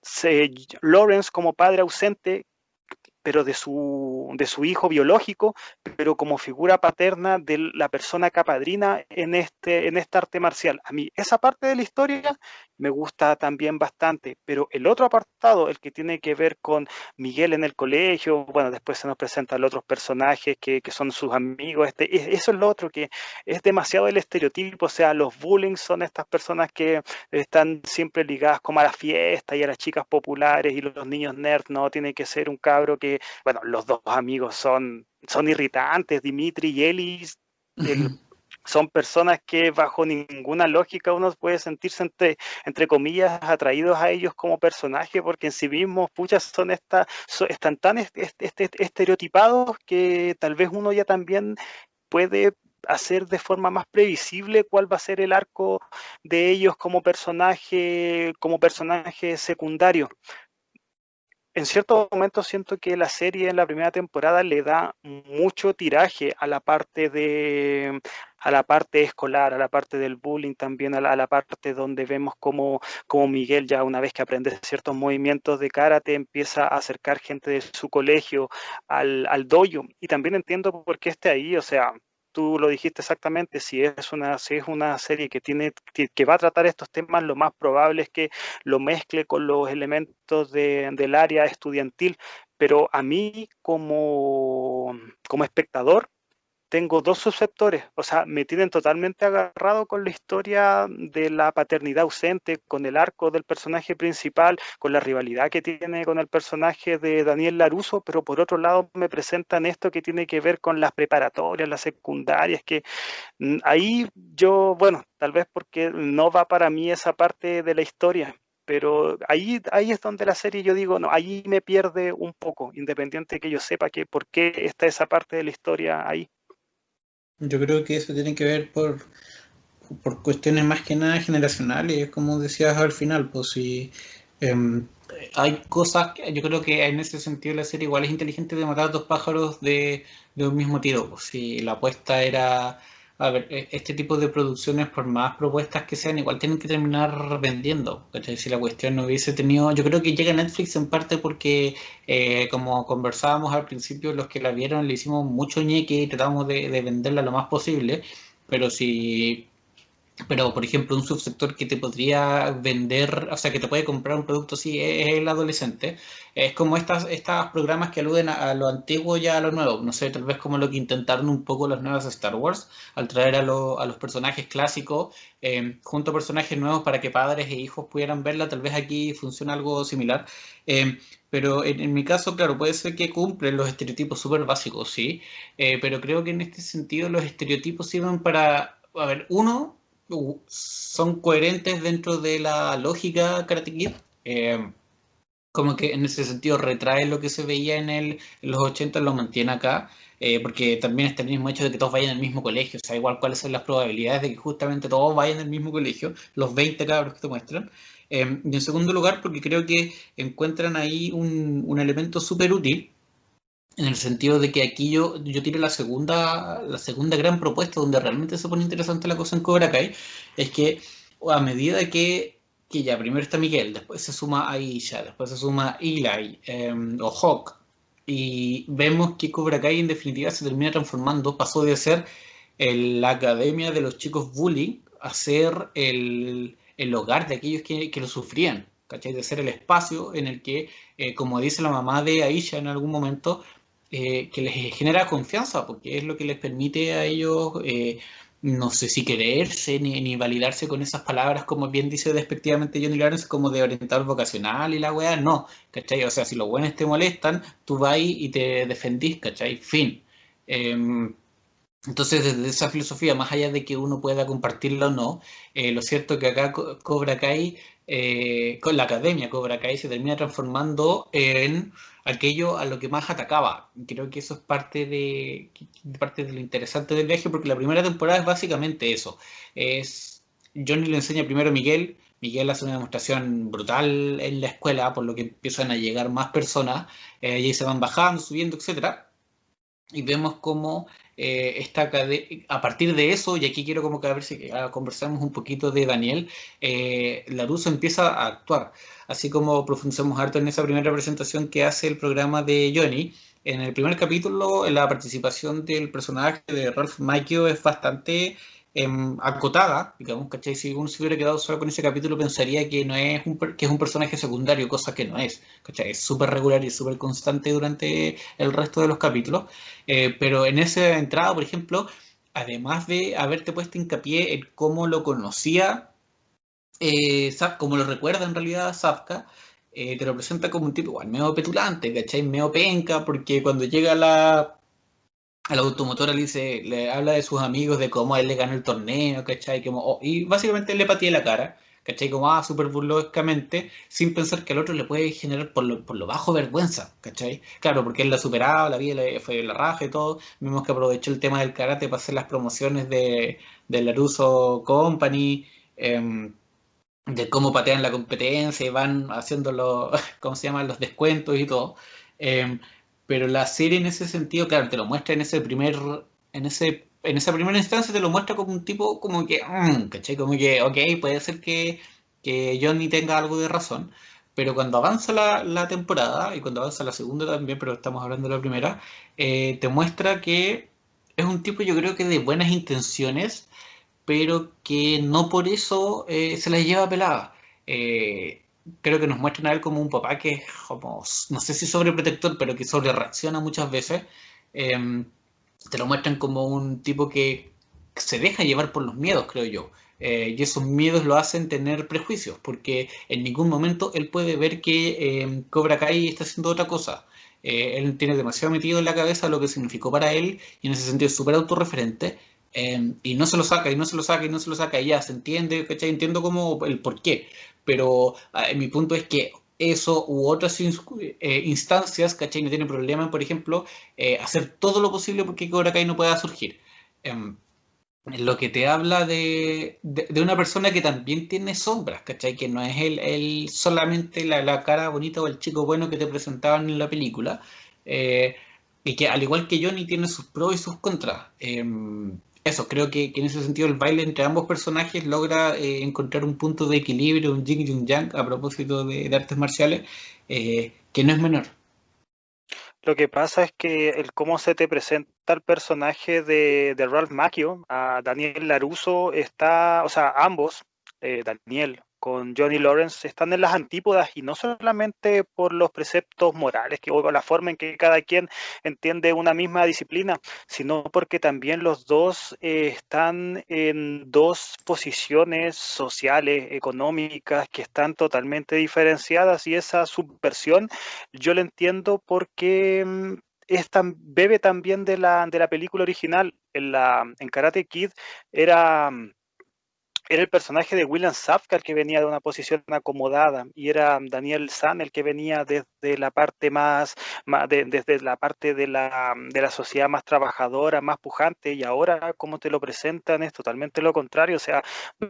se, Lawrence como padre ausente pero de su hijo biológico, pero como figura paterna de la persona capadrina en este arte marcial. A mí esa parte de la historia me gusta también bastante, pero el otro apartado, el que tiene que ver con Miguel en el colegio, bueno, después se nos presentan los otros personajes que son sus amigos, eso es lo otro, que es demasiado el estereotipo, o sea, los bullying son estas personas que están siempre ligadas como a la fiesta y a las chicas populares y los niños nerds, no, tiene que ser un cabro que, bueno, los dos amigos son irritantes, Dimitri y Ellis, el, son personas que bajo ninguna lógica uno puede sentirse entre comillas atraídos a ellos como personaje porque en sí mismos, puchas, están tan estereotipados que tal vez uno ya también puede hacer de forma más previsible cuál va a ser el arco de ellos como personaje secundario. En ciertos momentos siento que la serie en la primera temporada le da mucho tiraje a la parte escolar, a la parte del bullying, también a la parte donde vemos como Miguel ya una vez que aprende ciertos movimientos de karate empieza a acercar gente de su colegio al dojo. Y también entiendo por qué esté ahí, o sea, tú lo dijiste exactamente, si es una serie que va a tratar estos temas, lo más probable es que lo mezcle con los elementos del área estudiantil, pero a mí como espectador tengo dos susceptores, o sea, me tienen totalmente agarrado con la historia de la paternidad ausente, con el arco del personaje principal, con la rivalidad que tiene con el personaje de Daniel LaRusso, pero por otro lado me presentan esto que tiene que ver con las preparatorias, las secundarias, que ahí yo, bueno, tal vez porque no va para mí esa parte de la historia, pero ahí es donde la serie yo digo, no, ahí me pierde un poco, independiente que yo sepa que por qué está esa parte de la historia ahí. Yo creo que eso tiene que ver por cuestiones más que nada generacionales, como decías al final, pues si em, hay cosas que yo creo que en ese sentido la serie igual es inteligente de matar dos pájaros de un mismo tiro, pues si la apuesta era, a ver, este tipo de producciones, por más propuestas que sean, igual tienen que terminar vendiendo, ¿cachai? Si la cuestión no hubiese tenido, yo creo que llega a Netflix en parte porque, como conversábamos al principio, los que la vieron le hicimos mucho ñeque y tratamos de venderla lo más posible, pero si pero, por ejemplo, un subsector que te podría vender, o sea, que te puede comprar un producto así es el adolescente. Es como estas programas que aluden a lo antiguo y a lo nuevo. No sé, tal vez como lo que intentaron un poco las nuevas Star Wars, al traer a los personajes clásicos junto a personajes nuevos para que padres e hijos pudieran verla. Tal vez aquí funciona algo similar. Pero en mi caso, claro, puede ser que cumplen los estereotipos súper básicos, sí. Pero creo que en este sentido los estereotipos sirven para, a ver, uno son coherentes dentro de la lógica Karate Kid. Como que en ese sentido retrae lo que se veía en los 80, lo mantiene acá, porque también está el mismo hecho de que todos vayan al mismo colegio, o sea, igual cuáles son las probabilidades de que justamente todos vayan al mismo colegio, los 20 cabros que te muestran. Y en segundo lugar, porque creo que encuentran ahí un elemento súper útil, en el sentido de que aquí yo tiro la segunda gran propuesta donde realmente se pone interesante la cosa en Cobra Kai, es que a medida que ya primero está Miguel, después se suma Aisha, después se suma Eli o Hawk, y vemos que Cobra Kai en definitiva se termina transformando, pasó de ser la academia de los chicos bullying a ser el hogar de aquellos que lo sufrían, ¿cachai? De ser el espacio en el que, como dice la mamá de Aisha en algún momento, que les genera confianza, porque es lo que les permite a ellos, no sé si creerse ni validarse con esas palabras, como bien dice despectivamente Johnny Lawrence, como de orientador vocacional y la weá, no, ¿cachai? O sea, si los buenos te molestan, tú vas y te defendís, ¿cachai? Fin. Entonces, desde esa filosofía, más allá de que uno pueda compartirla o no, lo cierto es que acá Cobra Kai, con la academia Cobra Kai, se termina transformando en aquello a lo que más atacaba. Creo que eso es parte de lo interesante del viaje, porque la primera temporada es básicamente eso. Es, Johnny le enseña primero a Miguel, Miguel hace una demostración brutal en la escuela, por lo que empiezan a llegar más personas, y ahí se van bajando, subiendo, etcétera, y vemos cómo a partir de eso, y aquí quiero como que a ver si conversamos un poquito de Daniel, LaRusso empieza a actuar, así como profundizamos harto en esa primera presentación que hace el programa de Johnny. En el primer capítulo, la participación del personaje de Ralph Macchio es bastante acotada, digamos, ¿cachai? Si uno se hubiera quedado solo con ese capítulo, pensaría que no es que es un personaje secundario, cosa que no es, ¿cachai? Es súper regular y súper constante durante el resto de los capítulos. Pero en esa entrada, por ejemplo, además de haberte puesto hincapié en cómo lo conocía, cómo lo recuerda en realidad Safka, te lo presenta como un tipo igual medio petulante, ¿cachai? Medio penca, porque cuando llega a la automotora le habla de sus amigos, de cómo a él le ganó el torneo, ¿cachai? Y básicamente le patea la cara, ¿cachai? Como, súper burlescamente, sin pensar que al otro le puede generar por lo bajo vergüenza, ¿cachai? Claro, porque él la ha superado, la vida le fue la raja y todo. Vimos que aprovechó el tema del karate para hacer las promociones de Laruso Company, de cómo patean la competencia y van haciendo los, ¿cómo se llaman? Los descuentos y todo. Eh, pero la serie en ese sentido, claro, te lo muestra en esa primera instancia te lo muestra como un tipo como que, ¿cachai? Como que, ok, puede ser que Johnny tenga algo de razón, pero cuando avanza la temporada y cuando avanza la segunda también, pero estamos hablando de la primera, te muestra que es un tipo yo creo que de buenas intenciones, pero que no por eso se las lleva pelada. Eh, Creo que nos muestran a él como un papá que es como, no sé si sobreprotector, pero que sobre reacciona muchas veces. Eh, Te lo muestran como un tipo que se deja llevar por los miedos, creo yo. Y esos miedos lo hacen tener prejuicios, porque en ningún momento él puede ver que Cobra Kai está haciendo otra cosa. Él tiene demasiado metido en la cabeza lo que significó para él, y en ese sentido es súper autorreferente, y no se lo saca, y no se lo saca, y no se lo saca, y ya se entiende, ¿cachai? Entiendo como el por qué, pero mi punto es que eso u otras instancias, ¿cachai? No tiene problema, por ejemplo, hacer todo lo posible porque Cobra Kai no pueda surgir. lo que te habla de una persona que también tiene sombras, ¿cachai? Que no es solamente la cara bonita o el chico bueno que te presentaban en la película, y que al igual que Johnny tiene sus pros y sus contras. Eso, creo que en ese sentido el baile entre ambos personajes logra encontrar un punto de equilibrio, un yin y un yang, a propósito de artes marciales, que no es menor. Lo que pasa es que el cómo se te presenta el personaje de Ralph Macchio, a Daniel LaRusso, está, o sea, ambos, Daniel con Johnny Lawrence, están en las antípodas y no solamente por los preceptos morales que, o la forma en que cada quien entiende una misma disciplina, sino porque también los dos están en dos posiciones sociales, económicas, que están totalmente diferenciadas y esa subversión yo lo entiendo porque bebe también de la película original. En Karate Kid era, era el personaje de William Safka el que venía de una posición acomodada y era Daniel San el que venía desde la parte desde la parte de la sociedad más trabajadora, más pujante y ahora como te lo presentan es totalmente lo contrario, o sea,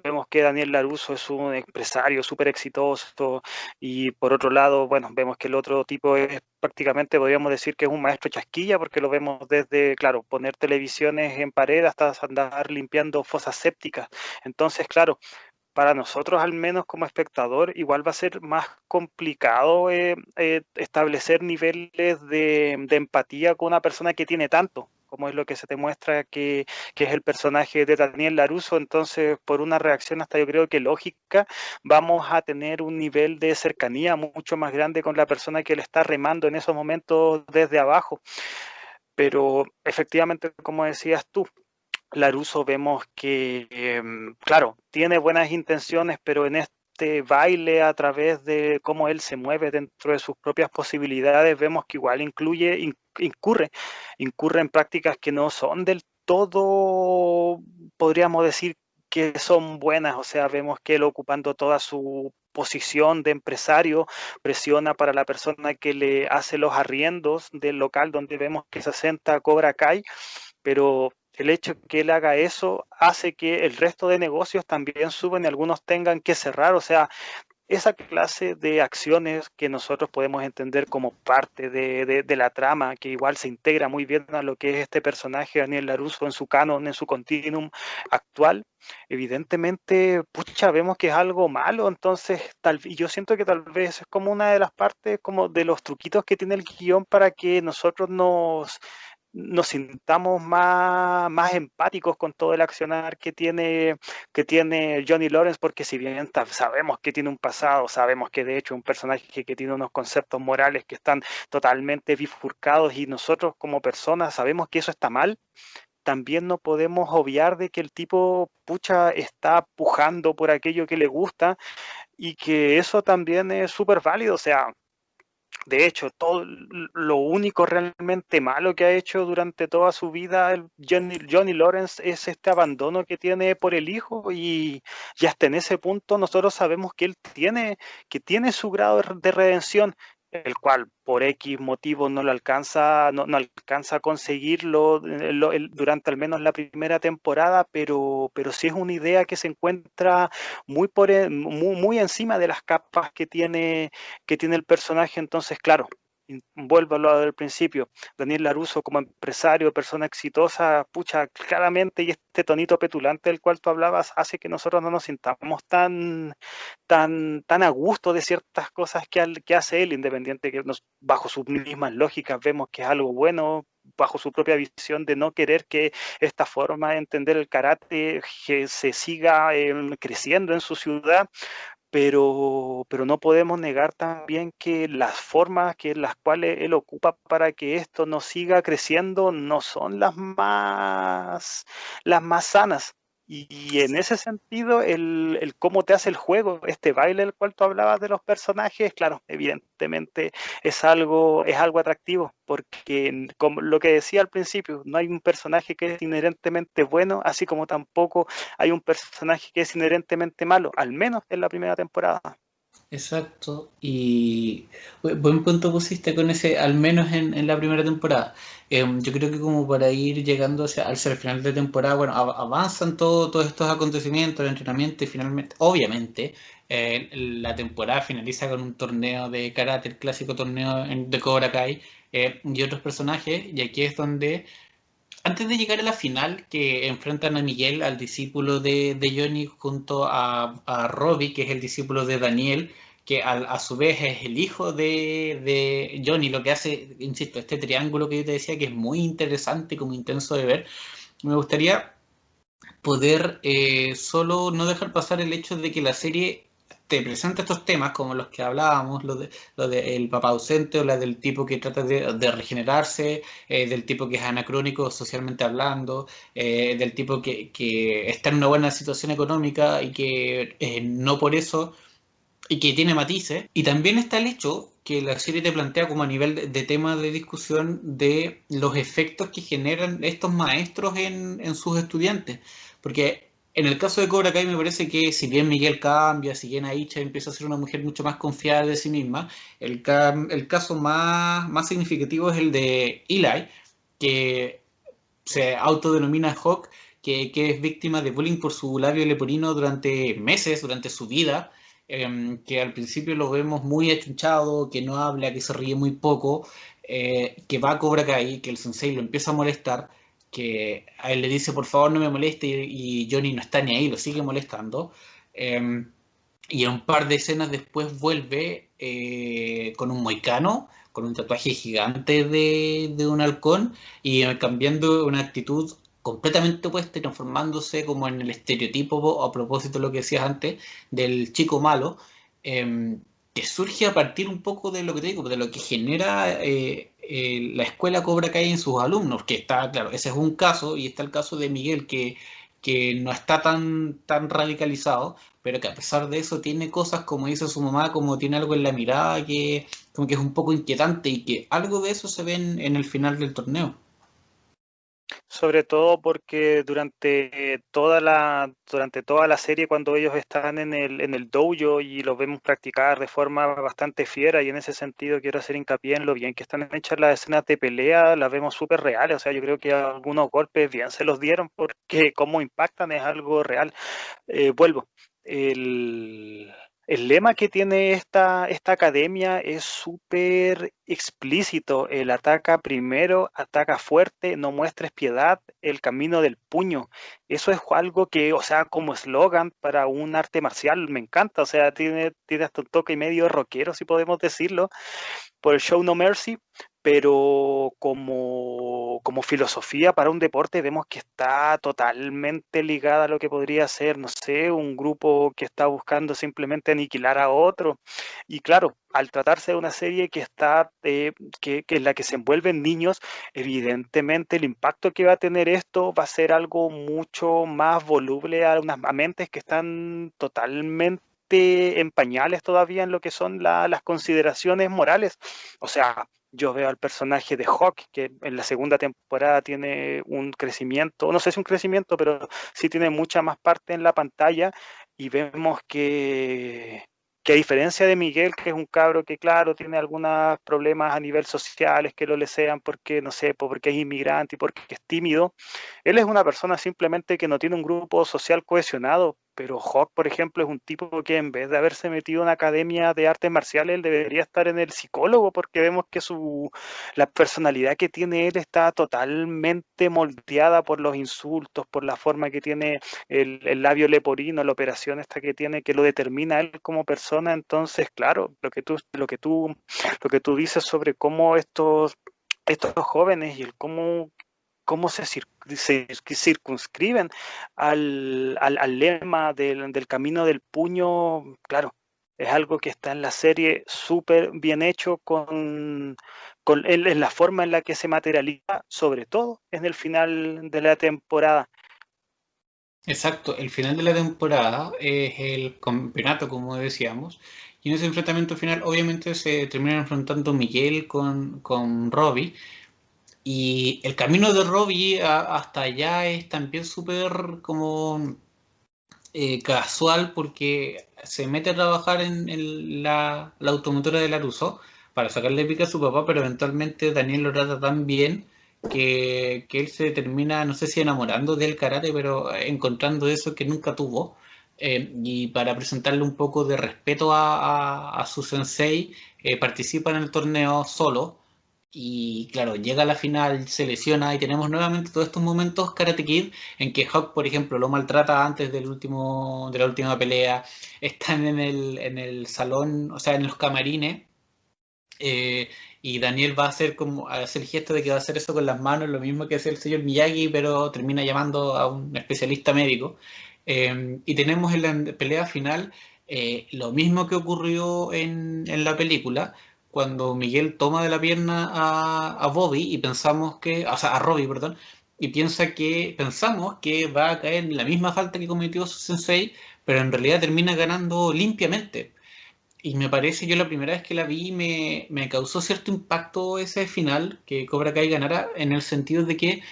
vemos que Daniel LaRusso es un empresario súper exitoso y por otro lado, bueno, vemos que el otro tipo es prácticamente podríamos decir que es un maestro chasquilla porque lo vemos desde, claro, poner televisiones en pared hasta andar limpiando fosas sépticas. Entonces, claro, para nosotros al menos como espectador igual va a ser más complicado establecer niveles de empatía con una persona que tiene tanto, como es lo que se te muestra que es el personaje de Daniel LaRusso, entonces por una reacción hasta yo creo que lógica, vamos a tener un nivel de cercanía mucho más grande con la persona que le está remando en esos momentos desde abajo. Pero efectivamente, como decías tú, Laruso vemos que, claro, tiene buenas intenciones, pero en este baile a través de cómo él se mueve dentro de sus propias posibilidades, vemos que igual incurre en prácticas que no son del todo, podríamos decir que son buenas, o sea, vemos que él ocupando toda su posición de empresario presiona para la persona que le hace los arriendos del local donde vemos que se asenta Cobra Kai, pero el hecho de que él haga eso hace que el resto de negocios también suban y algunos tengan que cerrar. O sea, esa clase de acciones que nosotros podemos entender como parte de la trama, que igual se integra muy bien a lo que es este personaje, Daniel LaRusso, en su canon, en su continuum actual, evidentemente, pucha, vemos que es algo malo, entonces, y yo siento que tal vez es como una de las partes, como de los truquitos que tiene el guión para que nosotros nos sintamos más empáticos con todo el accionar que tiene Johnny Lawrence, porque si bien sabemos que tiene un pasado, sabemos que de hecho es un personaje que tiene unos conceptos morales que están totalmente bifurcados y nosotros como personas sabemos que eso está mal, también no podemos obviar de que el tipo, pucha, está pujando por aquello que le gusta y que eso también es súper válido, o sea, de hecho, todo lo único realmente malo que ha hecho durante toda su vida el Johnny Lawrence es este abandono que tiene por el hijo y hasta en ese punto nosotros sabemos que tiene su grado de redención, el cual por X motivo no lo alcanza, no alcanza a conseguirlo durante al menos la primera temporada, pero sí es una idea que se encuentra muy encima de las capas que tiene el personaje. Entonces, claro, vuelvo a lo del principio, Daniel LaRusso como empresario, persona exitosa, pucha, claramente, y este tonito petulante del cual tú hablabas hace que nosotros no nos sintamos tan a gusto de ciertas cosas que hace él, independiente que bajo sus mismas lógicas vemos que es algo bueno, bajo su propia visión de no querer que esta forma de entender el karate que se siga creciendo en su ciudad, pero no podemos negar también que las formas que las cuales él ocupa para que esto no siga creciendo no son las más sanas. Y en ese sentido, el cómo te hace el juego, este baile del cual tú hablabas de los personajes, claro, evidentemente es algo atractivo, porque como lo que decía al principio, no hay un personaje que es inherentemente bueno, así como tampoco hay un personaje que es inherentemente malo, al menos en la primera temporada. Exacto, y buen punto pusiste con ese, al menos en la primera temporada. Yo creo que como para ir llegando hacia el final de temporada, bueno, avanzan todos estos acontecimientos, el entrenamiento y finalmente, obviamente, la temporada finaliza con un torneo de karate, el clásico torneo de Cobra Kai, y otros personajes, y aquí es donde antes de llegar a la final, que enfrentan a Miguel, al discípulo de Johnny, junto a Robbie, que es el discípulo de Daniel, que a su vez es el hijo de Johnny, lo que hace, insisto, este triángulo que yo te decía, que es muy interesante, como intenso de ver. Me gustaría poder solo no dejar pasar el hecho de que la serie te presenta estos temas como los que hablábamos, lo de el papá ausente o la del tipo que trata de regenerarse, del tipo que es anacrónico socialmente hablando, del tipo que está en una buena situación económica y que no por eso y que tiene matices. Y también está el hecho que la serie te plantea como a nivel de tema de discusión de los efectos que generan estos maestros en sus estudiantes. Porque en el caso de Cobra Kai me parece que si bien Miguel cambia, si bien Aisha empieza a ser una mujer mucho más confiada de sí misma, el caso más significativo es el de Eli, que se autodenomina Hawk, que es víctima de bullying por su labio leporino durante meses, durante su vida, que al principio lo vemos muy achunchado, que no habla, que se ríe muy poco, que va a Cobra Kai, que el sensei lo empieza a molestar, que a él le dice por favor no me moleste y Johnny no está ni ahí, lo sigue molestando. Y en un par de escenas después vuelve con un moicano, con un tatuaje gigante de un halcón y cambiando una actitud completamente opuesta y transformándose como en el estereotipo, a propósito de lo que decías antes, del chico malo, que surge a partir un poco de lo que te digo, de lo que genera la escuela Cobra Kai en sus alumnos, que está, claro, ese es un caso, y está el caso de Miguel, que no está tan radicalizado, pero que a pesar de eso tiene cosas, como dice su mamá, como tiene algo en la mirada que como que es un poco inquietante y que algo de eso se ve en el final del torneo. Sobre todo porque durante toda la serie, cuando ellos están en el dojo y los vemos practicar de forma bastante fiera, y en ese sentido quiero hacer hincapié en lo bien que están hechas las escenas de pelea, las vemos súper reales. O sea, yo creo que algunos golpes bien se los dieron porque cómo impactan es algo real. Vuelvo. El, el lema que tiene esta academia es súper explícito. El ataca primero, ataca fuerte, no muestres piedad, el camino del puño. Eso es algo que, o sea, como eslogan para un arte marcial, me encanta. O sea, tiene hasta un toque medio rockero, si podemos decirlo, por el Show No Mercy, pero como filosofía para un deporte vemos que está totalmente ligada a lo que podría ser, no sé, un grupo que está buscando simplemente aniquilar a otro. Y claro, al tratarse de una serie que está, que en la que se envuelven niños, evidentemente el impacto que va a tener esto va a ser algo mucho más voluble a mentes que están totalmente en pañales todavía en lo que son las consideraciones morales. O sea, yo veo al personaje de Hawk, que en la segunda temporada tiene un crecimiento, no sé si un crecimiento, pero sí tiene mucha más parte en la pantalla, y vemos que a diferencia de Miguel, que es un cabro que claro, tiene algunos problemas a nivel sociales que lo lesean porque, no sé, porque es inmigrante y porque es tímido, él es una persona simplemente que no tiene un grupo social cohesionado. Pero Hawk, por ejemplo, es un tipo que en vez de haberse metido en una academia de artes marciales, él debería estar en el psicólogo, porque vemos que la personalidad que tiene él está totalmente moldeada por los insultos, por la forma que tiene el labio leporino, la operación esta que tiene, que lo determina a él como persona. Entonces, claro, lo que tú dices sobre cómo estos jóvenes y el cómo se circunscriben al lema del camino del puño, claro, es algo que está en la serie súper bien hecho en la forma en la que se materializa, sobre todo en el final de la temporada. Exacto, el final de la temporada es el campeonato, como decíamos, y en ese enfrentamiento final obviamente se terminan enfrentando Miguel con Robbie, y el camino de Robbie hasta allá es también súper como casual porque se mete a trabajar en la automotora de Laruso para sacarle pica a su papá, pero eventualmente Daniel lo trata tan bien que él se termina, no sé si enamorando del karate, pero encontrando eso que nunca tuvo. Y para presentarle un poco de respeto a su sensei, participa en el torneo solo. Y claro, llega a la final, se lesiona y tenemos nuevamente todos estos momentos Karate Kid en que Hawk, por ejemplo, lo maltrata antes de la última pelea, están en el salón, o sea, en los camarines, y Daniel va a hacer como a hacer el gesto de que va a hacer eso con las manos, lo mismo que hace el señor Miyagi, pero termina llamando a un especialista médico. Y tenemos en la pelea final lo mismo que ocurrió en la película, cuando Miguel toma de la pierna a Bobby y pensamos que, o sea, a Robbie, perdón, y pensamos que va a caer en la misma falta que cometió su sensei, pero en realidad termina ganando limpiamente. Y me parece, yo la primera vez que la vi me causó cierto impacto ese final, que Cobra Kai ganara, en el sentido de que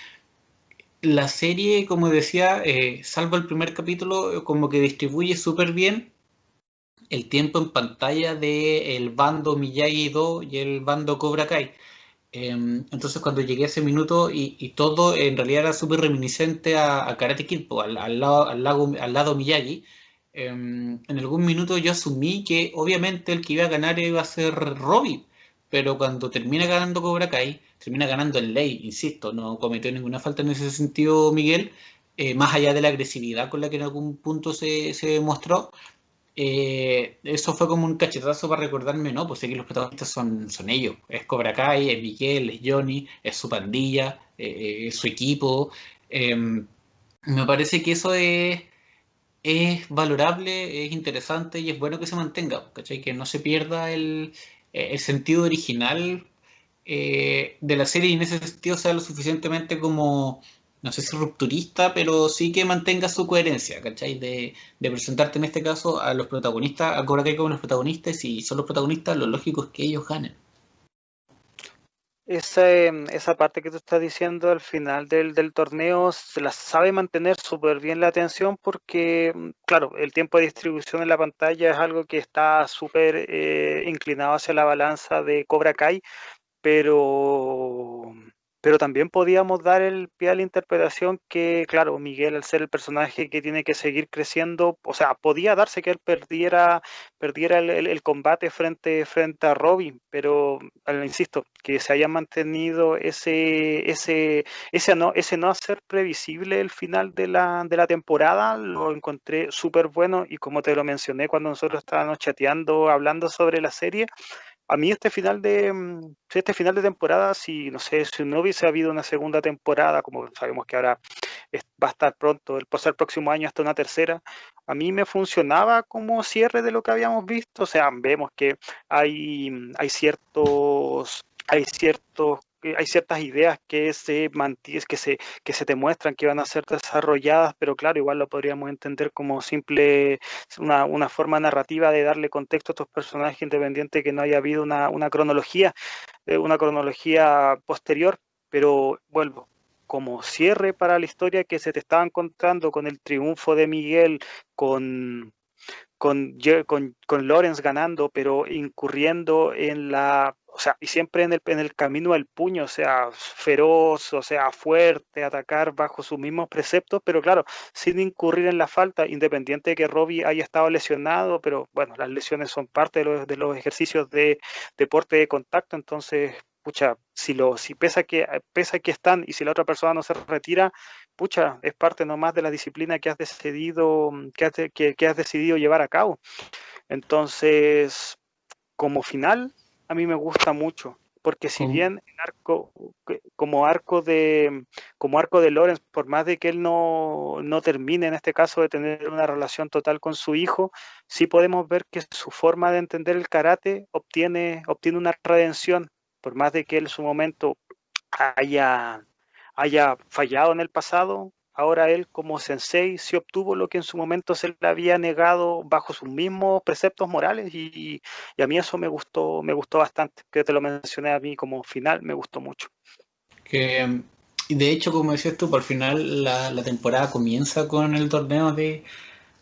la serie, como decía, salvo el primer capítulo, como que distribuye súper bien el tiempo en pantalla de el bando Miyagi-Do y el bando Cobra Kai. Entonces cuando llegué a ese minuto y todo en realidad era súper reminiscente a Karate Kid, po, al lado Miyagi, en algún minuto yo asumí que obviamente el que iba a ganar iba a ser Robbie, pero cuando termina ganando Cobra Kai, termina ganando en ley, insisto, no cometió ninguna falta en ese sentido Miguel, más allá de la agresividad con la que en algún punto se mostró. Eso fue como un cachetazo para recordarme, ¿no? Pues aquí los protagonistas son ellos. Es Cobra Kai, es Miguel, es Johnny, es su pandilla, es su equipo. Eh, Me parece que eso es valorable, es interesante y es bueno que se mantenga, ¿cachai? Que no se pierda el sentido original de la serie y en ese sentido sea lo suficientemente como, no sé si rupturista, pero sí que mantenga su coherencia, ¿cachai? De presentarte en este caso a los protagonistas, a Cobra Kai como los protagonistas, y si son los protagonistas, lo lógico es que ellos ganen. Esa parte que tú estás diciendo al final del torneo se la sabe mantener súper bien la atención porque, claro, el tiempo de distribución en la pantalla es algo que está súper inclinado hacia la balanza de Cobra Kai, pero, pero también podíamos dar el pie a la interpretación que, claro, Miguel, al ser el personaje que tiene que seguir creciendo, o sea, podía darse que él perdiera el combate frente a Robin, pero, insisto, que se haya mantenido ese no hacer previsible el final de la temporada, lo encontré súper bueno y como te lo mencioné cuando nosotros estábamos chateando, hablando sobre la serie, a mí este final de temporada, si no sé, si no hubiese habido una segunda temporada, como sabemos que ahora va a estar pronto, el próximo año hasta una tercera, a mí me funcionaba como cierre de lo que habíamos visto. O sea, vemos que hay ciertas ideas que que se te muestran que van a ser desarrolladas, pero claro, igual lo podríamos entender como una forma narrativa de darle contexto a estos personajes independiente que no haya habido una cronología posterior, pero vuelvo, como cierre para la historia que se te estaba encontrando con el triunfo de Miguel, con, con Lawrence ganando, pero incurriendo o sea, y siempre en el camino al puño, o sea, feroz, o sea, fuerte, atacar bajo sus mismos preceptos, pero claro, sin incurrir en la falta, independiente de que Robbie haya estado lesionado, pero bueno, las lesiones son parte de los ejercicios de deporte de contacto, entonces, pucha, si pesa que están y si la otra persona no se retira, pucha, es parte nomás de la disciplina que has decidido, que has decidido llevar a cabo. Entonces, como final, a mí me gusta mucho, porque si Con- bien como arco de Lawrence, por más de que él no termine en este caso de tener una relación total con su hijo, sí podemos ver que su forma de entender el karate obtiene una redención, por más de que él en su momento haya, haya fallado en el pasado, ahora él como sensei sí obtuvo lo que en su momento se le había negado bajo sus mismos preceptos morales y a mí eso me gustó bastante, que te lo mencioné a mí como final, me gustó mucho. que, y de hecho, como decías tú, por final la temporada comienza con el torneo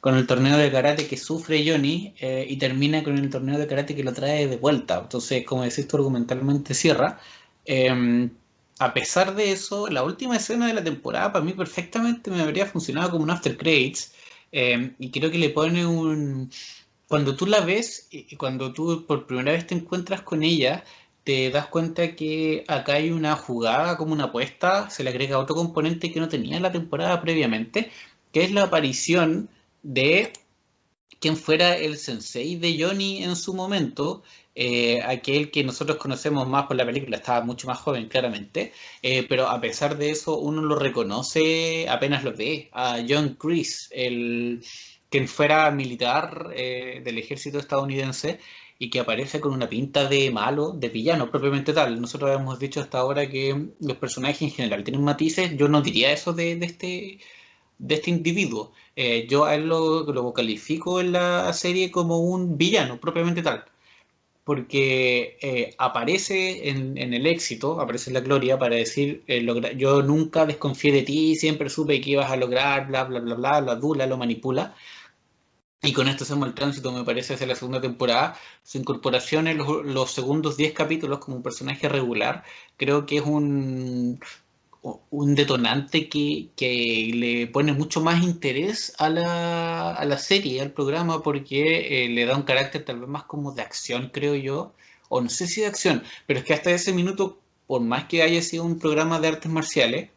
con el torneo de karate que sufre Johnny y termina con el torneo de karate que lo trae de vuelta. Entonces, como decís tú, argumentalmente cierra. Eh, a pesar de eso, la última escena de la temporada para mí perfectamente me habría funcionado como un after credits y creo que le pone un... Cuando tú la ves y cuando tú por primera vez te encuentras con ella, te das cuenta que acá hay una jugada como una apuesta, se le agrega otro componente que no tenía en la temporada previamente, que es la aparición de quien fuera el sensei de Johnny en su momento, aquel que nosotros conocemos más por la película, estaba mucho más joven claramente, pero a pesar de eso uno lo reconoce apenas lo ve, a John Kreese, quien fuera militar del ejército estadounidense y que aparece con una pinta de malo, de villano propiamente tal. Nosotros hemos dicho hasta ahora que los personajes en general tienen matices, yo no diría eso de este individuo. Yo a él lo califico en la serie como un villano, propiamente tal, porque aparece en el éxito, aparece en la gloria para decir, yo nunca desconfié de ti, siempre supe que ibas a lograr, bla, bla, bla, bla, lo adula, lo manipula. Y con esto hacemos el tránsito, me parece, hacia la segunda temporada. Su incorporación en los segundos 10 capítulos como un personaje regular, creo que es un detonante que le pone mucho más interés a la serie, al programa, porque le da un carácter tal vez más como de acción, creo yo, o no sé si de acción, pero es que hasta ese minuto, por más que haya sido un programa de artes marciales,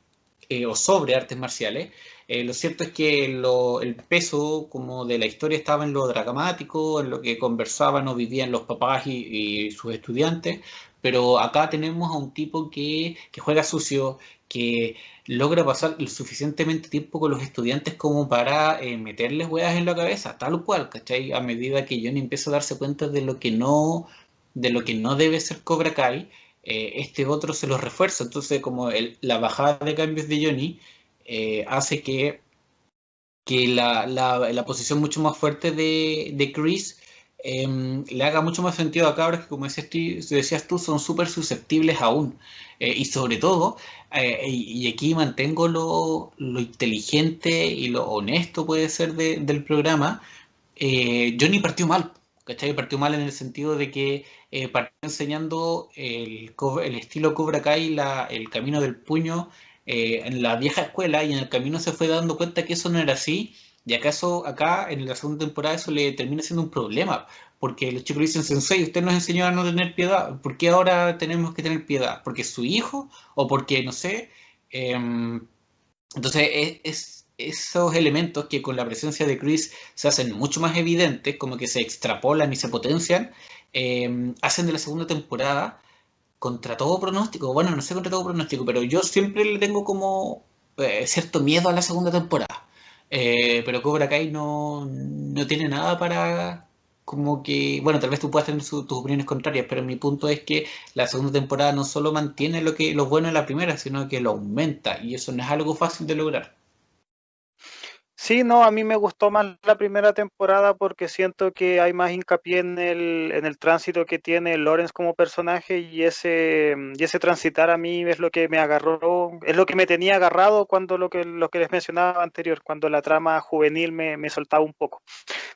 o sobre artes marciales, lo cierto es que el peso como de la historia estaba en lo dramático, en lo que conversaban o vivían los papás y sus estudiantes, pero acá tenemos a un tipo que juega sucio, que logra pasar el suficientemente tiempo con los estudiantes como para meterles hueas en la cabeza, tal cual, ¿cachai? A medida que Johnny empieza a darse cuenta de lo que no debe ser Cobra Kai, este otro se los refuerza. Entonces, como la bajada de cambios de Johnny hace que la posición mucho más fuerte de Chris le haga mucho más sentido a cabras que, como decías tú, son súper susceptibles aún. Y sobre todo, y aquí mantengo lo inteligente y lo honesto puede ser del programa, Johnny partió mal, ¿cachai? Partió mal en el sentido de que partió enseñando el estilo Cobra Kai, el camino del puño en la vieja escuela y en el camino se fue dando cuenta que eso no era así. Y acaso acá en la segunda temporada eso le termina siendo un problema, porque los chicos le dicen, Sensei, usted nos enseñó a no tener piedad, ¿por qué ahora tenemos que tener piedad? ¿Porque es su hijo? ¿O porque, no sé? Entonces, esos elementos que con la presencia de Chris se hacen mucho más evidentes, como que se extrapolan y se potencian, hacen de la segunda temporada, contra todo pronóstico, bueno, no sé contra todo pronóstico, pero yo siempre le tengo como cierto miedo a la segunda temporada. Pero Cobra Kai no tiene nada para... Como que, bueno, tal vez tú puedas tener tus opiniones contrarias, pero mi punto es que la segunda temporada no solo mantiene lo bueno de la primera, sino que lo aumenta, y eso no es algo fácil de lograr. Sí, no, a mí me gustó más la primera temporada porque siento que hay más hincapié en el tránsito que tiene Lawrence como personaje y ese transitar a mí es lo que me agarró, es lo que me tenía agarrado cuando lo que les mencionaba anterior, cuando la trama juvenil me soltaba un poco.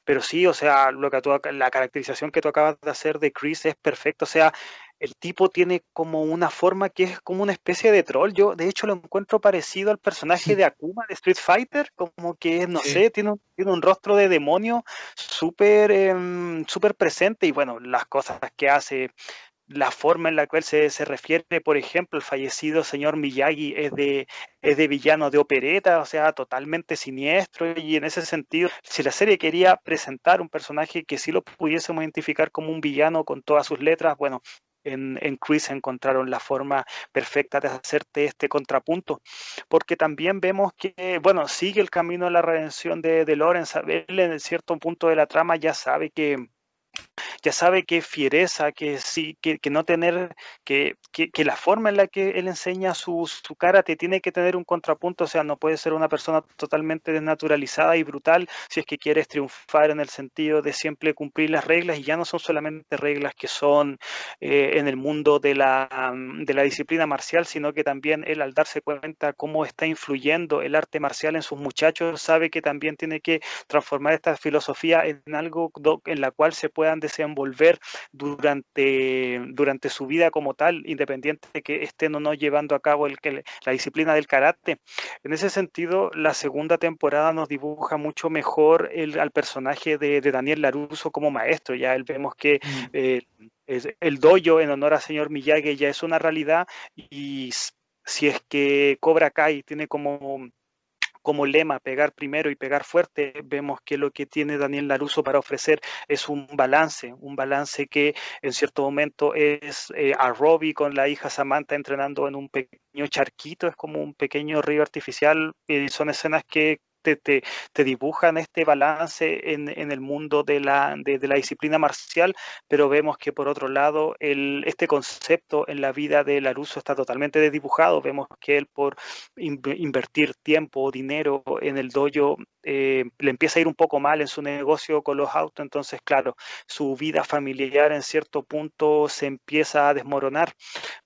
Pero sí, o sea, la caracterización que tú acabas de hacer de Chris es perfecta. O sea, el tipo tiene como una forma que es como una especie de troll. Yo, de hecho, lo encuentro parecido al personaje de Akuma de Street Fighter, como que, no Sí. sé, tiene un rostro de demonio súper súper presente y bueno, las cosas que hace, la forma en la cual se refiere, por ejemplo, el fallecido señor Miyagi es de villano de opereta, o sea, totalmente siniestro, y en ese sentido, si la serie quería presentar un personaje que sí lo pudiésemos identificar como un villano con todas sus letras, bueno, en Chris encontraron la forma perfecta de hacerte este contrapunto, porque también vemos que, bueno, sigue el camino de la redención de Lawrence, él en cierto punto de la trama ya sabe ya sabe que fiereza, que sí, que no tener, que la forma en la que él enseña su karate tiene que tener un contrapunto, o sea, no puede ser una persona totalmente desnaturalizada y brutal si es que quieres triunfar en el sentido de siempre cumplir las reglas, y ya no son solamente reglas que son en el mundo de la disciplina marcial, sino que también él, al darse cuenta cómo está influyendo el arte marcial en sus muchachos, sabe que también tiene que transformar esta filosofía en algo en la cual se puedan desenvolver durante su vida como tal, independiente de que estén o no llevando a cabo la disciplina del karate. En ese sentido, la segunda temporada nos dibuja mucho mejor al personaje de Daniel LaRusso como maestro. Ya él vemos que Mm. el dojo en honor al señor Miyagi ya es una realidad, y si es que Cobra Kai tiene como lema pegar primero y pegar fuerte, vemos que lo que tiene Daniel LaRusso para ofrecer es un balance que en cierto momento es a Robbie con la hija Samantha entrenando en un pequeño charquito, es como un pequeño río artificial, son escenas que te dibujan este balance en el mundo de la disciplina marcial, pero vemos que por otro lado este concepto en la vida de LaRusso está totalmente desdibujado. Vemos que él, por invertir tiempo o dinero en el dojo, le empieza a ir un poco mal en su negocio con los autos, entonces claro, su vida familiar en cierto punto se empieza a desmoronar.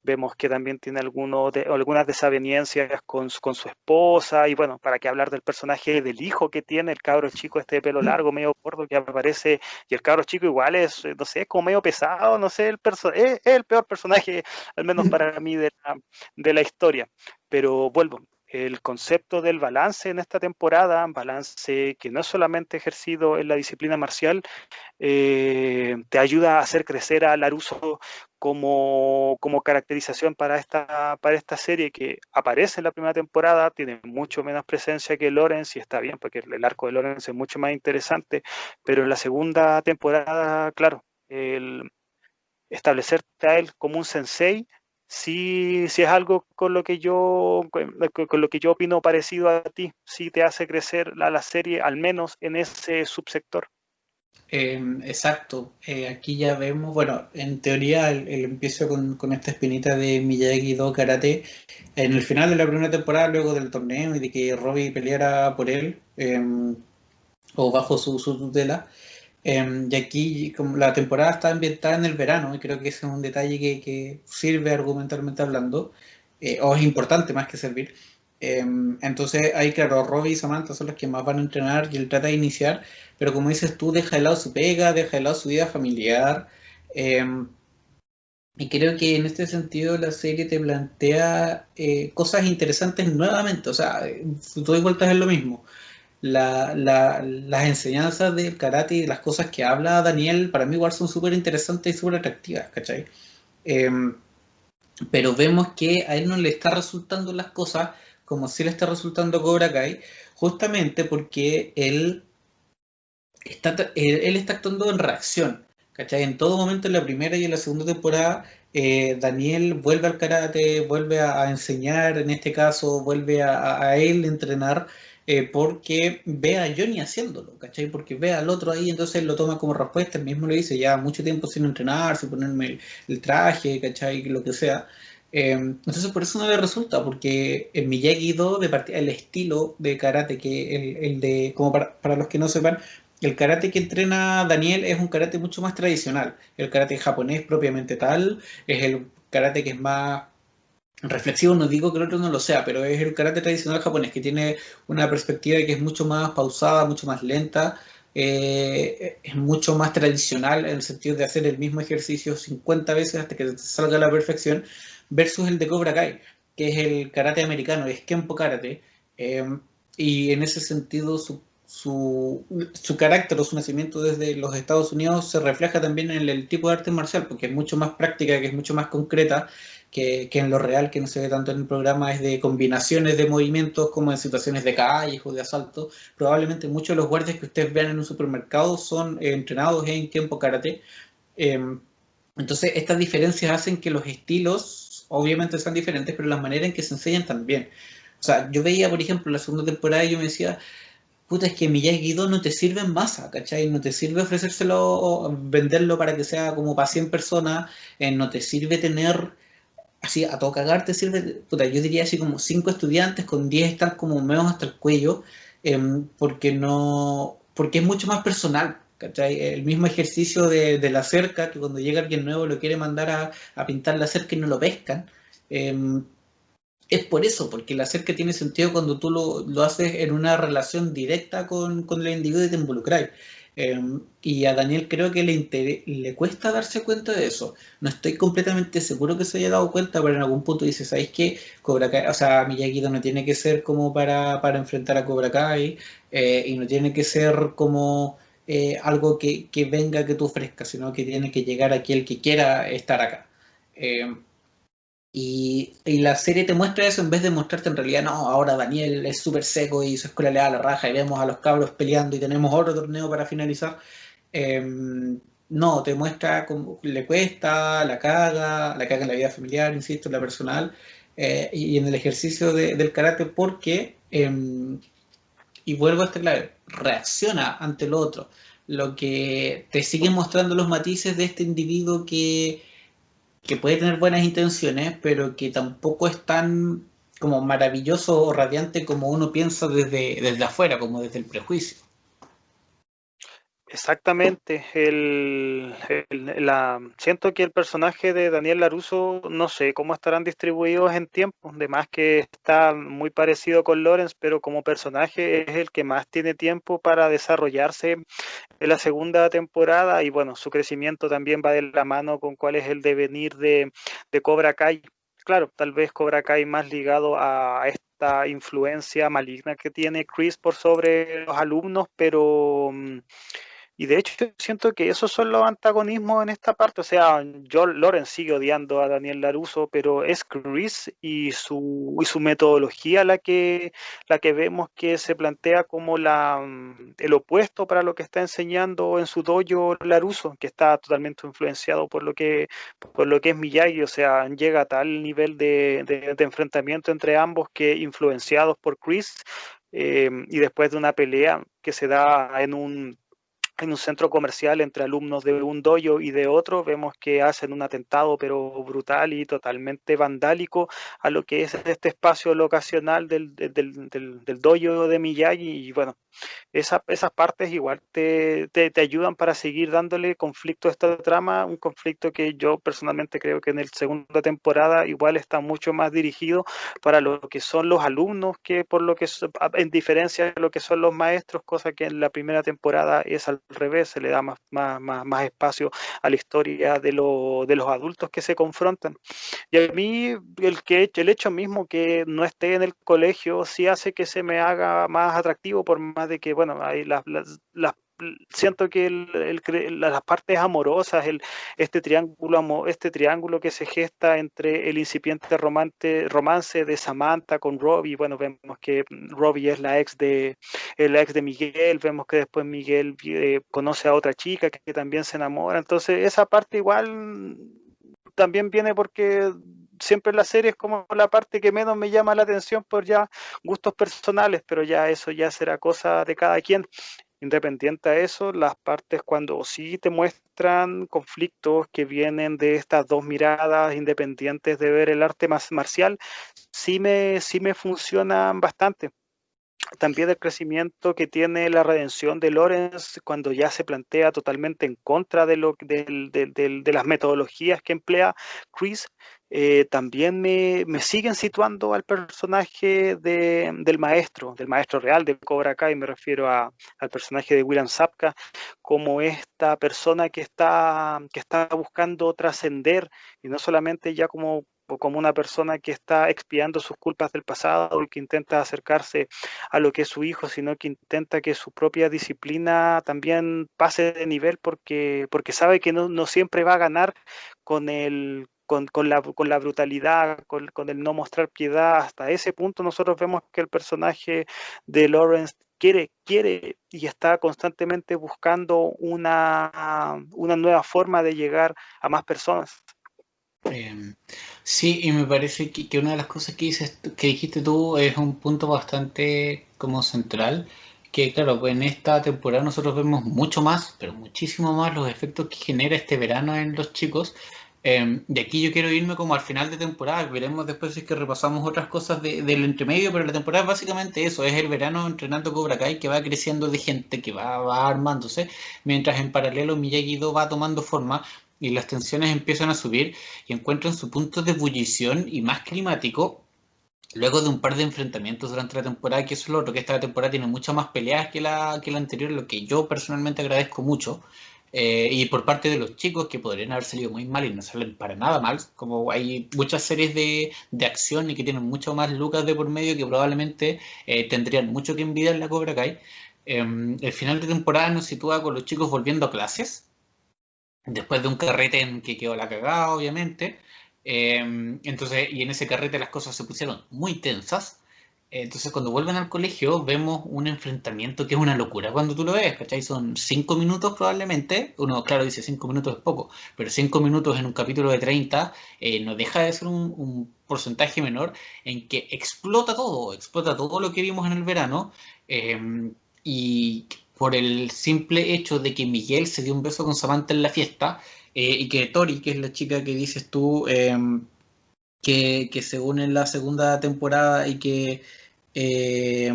Vemos que también tiene algunas desavenencias con su esposa, y bueno, para qué hablar del personaje del hijo que tiene, el cabro chico este de pelo largo, medio gordo, que aparece, y el cabro chico igual es, no sé, es como medio pesado, no sé, es el peor personaje, al menos para mí, de la historia. Pero vuelvo, el concepto del balance en esta temporada, balance que no es solamente ejercido en la disciplina marcial, te ayuda a hacer crecer a LaRusso como caracterización para esta serie, que aparece en la primera temporada, tiene mucho menos presencia que Lawrence, y está bien, porque el arco de Lawrence es mucho más interesante, pero en la segunda temporada, claro, el establecerte a él como un sensei, sí es algo con lo que yo opino parecido a ti, sí te hace crecer la serie, al menos en ese subsector. Exacto. Aquí ya vemos, bueno, en teoría el empiezo con esta espinita de Miyagi-Do Karate en el final de la primera temporada, luego del torneo y de que Robbie peleara por él, o bajo su tutela. Y aquí, como la temporada está ambientada en el verano, y creo que ese es un detalle que sirve argumentalmente hablando, o es importante más que servir. Entonces, ahí, claro, Robbie y Samantha son los que más van a entrenar, y él trata de iniciar, pero como dices tú, deja de lado su pega, deja de lado su vida familiar. eh, y creo que en este sentido la serie te plantea cosas interesantes nuevamente. O sea, todo y vueltas es lo mismo. Las enseñanzas del karate y las cosas que habla Daniel para mí igual son súper interesantes y súper atractivas, ¿cachai? Eh, pero vemos que a él no le está resultando las cosas como si le está resultando a Cobra Kai, justamente porque él está actuando en reacción, ¿cachai? En todo momento, en la primera y en la segunda temporada, Daniel vuelve al karate, vuelve a enseñar, en este caso, vuelve a él entrenar, porque ve a Johnny haciéndolo, ¿cachai? Porque ve al otro ahí, entonces él lo toma como respuesta, él mismo le dice, ya mucho tiempo sin entrenar, sin ponerme el traje, ¿cachai? Lo que sea. Entonces por eso no le resulta, porque en Miyagi-Do, de partida, el estilo de karate, que el de, como para los que no sepan, el karate que entrena Daniel es un karate mucho más tradicional. El karate japonés propiamente tal, es el karate que es más reflexivo, no digo que el otro no lo sea, pero es el karate tradicional japonés que tiene una perspectiva que es mucho más pausada, mucho más lenta, es mucho más tradicional en el sentido de hacer el mismo ejercicio 50 veces hasta que te salga a la perfección, versus el de Cobra Kai, que es el karate americano, es Kenpo Karate, y en ese sentido su carácter o su nacimiento desde los Estados Unidos se refleja también en el tipo de arte marcial, porque es mucho más práctica, que es mucho más concreta, que en lo real, que no se ve tanto en el programa, es de combinaciones de movimientos como en situaciones de calles o de asalto. Probablemente muchos de los guardias que ustedes vean en un supermercado son entrenados en Kenpo Karate. Eh, entonces, estas diferencias hacen que los estilos, obviamente, sean diferentes, pero las maneras en que se enseñan también. O sea, yo veía, por ejemplo, la segunda temporada y yo me decía, puta, es que Miyagi-Do no te sirve en masa, ¿cachai? No te sirve ofrecérselo, venderlo para que sea como para 100 personas, no te sirve tener, así, a todo cagar te sirve, puta, yo diría así como 5 estudiantes, con 10 están como menos hasta el cuello, porque no, porque es mucho más personal, ¿cachai? El mismo ejercicio de la cerca, que cuando llega alguien nuevo lo quiere mandar a pintar la cerca y no lo pescan, es por eso, porque la cerca tiene sentido cuando tú lo haces en una relación directa con el individuo y te involucráis. Y a Daniel creo que le cuesta darse cuenta de eso. No estoy completamente seguro que se haya dado cuenta, pero en algún punto dice, ¿sabéis qué? Cobra Kai, o sea, Miyagi-Do no tiene que ser como para enfrentar a Cobra Kai, y no tiene que ser como algo que venga que tú ofrezcas, sino que tiene que llegar aquí el que quiera estar acá. Eh, y la serie te muestra eso en vez de mostrarte en realidad, no, ahora Daniel es súper seco y su escuela le da la raja y vemos a los cabros peleando y tenemos otro torneo para finalizar. Eh, no, te muestra cómo le cuesta, la caga en la vida familiar, insisto, en la personal, y en el ejercicio del karate porque, y vuelvo a esta clave, reacciona ante lo otro. Lo que te sigue mostrando los matices de este individuo que puede tener buenas intenciones, pero que tampoco es tan como maravilloso o radiante como uno piensa desde afuera, como desde el prejuicio. Exactamente, siento que el personaje de Daniel LaRusso, no sé cómo estarán distribuidos en tiempo, de más que está muy parecido con Lawrence, pero como personaje es el que más tiene tiempo para desarrollarse en la segunda temporada y bueno, su crecimiento también va de la mano con cuál es el devenir de Cobra Kai. Claro, tal vez Cobra Kai más ligado a esta influencia maligna que tiene Chris por sobre los alumnos, pero y de hecho siento que esos son los antagonismos en esta parte. O sea, Loren sigue odiando a Daniel LaRusso, pero es Chris y su metodología la que vemos que se plantea como el opuesto para lo que está enseñando en su dojo LaRusso, que está totalmente influenciado por lo que es Miyagi. O sea, llega a tal nivel de enfrentamiento entre ambos que influenciados por Chris, y después de una pelea que se da en un centro comercial entre alumnos de un dojo y de otro, vemos que hacen un atentado pero brutal y totalmente vandálico a lo que es este espacio locacional del dojo de Miyagi y bueno, esas partes igual te ayudan para seguir dándole conflicto a esta trama, un conflicto que yo personalmente creo que en la segunda temporada igual está mucho más dirigido para lo que son los alumnos que por lo que en diferencia de lo que son los maestros, cosa que en la primera temporada es al revés, se le da más espacio a la historia de los adultos que se confrontan. Y a mí el hecho mismo que no esté en el colegio sí hace que se me haga más atractivo, por más de que, bueno, hay siento que las partes amorosas, este triángulo que se gesta entre el incipiente romance de Samantha con Robbie, bueno, vemos que Robbie es la ex de Miguel, vemos que después Miguel conoce a otra chica que también se enamora, entonces esa parte igual también viene porque siempre la serie es como la parte que menos me llama la atención por ya gustos personales, pero ya eso ya será cosa de cada quien. Independiente a eso, las partes cuando sí te muestran conflictos que vienen de estas dos miradas independientes de ver el arte marcial, sí me funcionan bastante. También el crecimiento que tiene la redención de Lawrence cuando ya se plantea totalmente en contra de las metodologías que emplea Chris, también me siguen situando al personaje del maestro real de Cobra Kai, me refiero al personaje de William Sapka, como esta persona que está buscando trascender y no solamente ya como una persona que está expiando sus culpas del pasado y que intenta acercarse a lo que es su hijo, sino que intenta que su propia disciplina también pase de nivel porque sabe que no siempre va a ganar con la brutalidad, con el no mostrar piedad. Hasta ese punto nosotros vemos que el personaje de Lawrence quiere y está constantemente buscando una nueva forma de llegar a más personas. Eh, sí, y me parece que una de las cosas que dijiste tú es un punto bastante como central, que claro, pues en esta temporada nosotros vemos mucho más, pero muchísimo más los efectos que genera este verano en los chicos. De aquí yo quiero irme como al final de temporada, veremos después si es que repasamos otras cosas del entremedio, pero la temporada es básicamente eso, es el verano entrenando Cobra Kai que va creciendo de gente, que va armándose, mientras en paralelo Miyagi-Do va tomando forma y las tensiones empiezan a subir y encuentran su punto de ebullición y más climático luego de un par de enfrentamientos durante la temporada, que eso es lo otro, que esta temporada tiene muchas más peleas que la anterior, lo que yo personalmente agradezco mucho. Y por parte de los chicos que podrían haber salido muy mal y no salen para nada mal, como hay muchas series de acción y que tienen mucho más lucas de por medio que probablemente tendrían mucho que envidiar la Cobra Kai. El final de temporada nos sitúa con los chicos volviendo a clases, después de un carrete en que quedó la cagada, obviamente. Entonces, y en ese carrete las cosas se pusieron muy tensas. Entonces, cuando vuelven al colegio, vemos un enfrentamiento que es una locura cuando tú lo ves, ¿cachai? Son 5 minutos probablemente. Uno, claro, dice 5 minutos es poco, pero 5 minutos en un capítulo de 30 no deja de ser un porcentaje menor en que explota todo lo que vimos en el verano. Y por el simple hecho de que Miguel se dio un beso con Samantha en la fiesta y que Tori, que es la chica que dices tú, que se une en la segunda temporada y eh,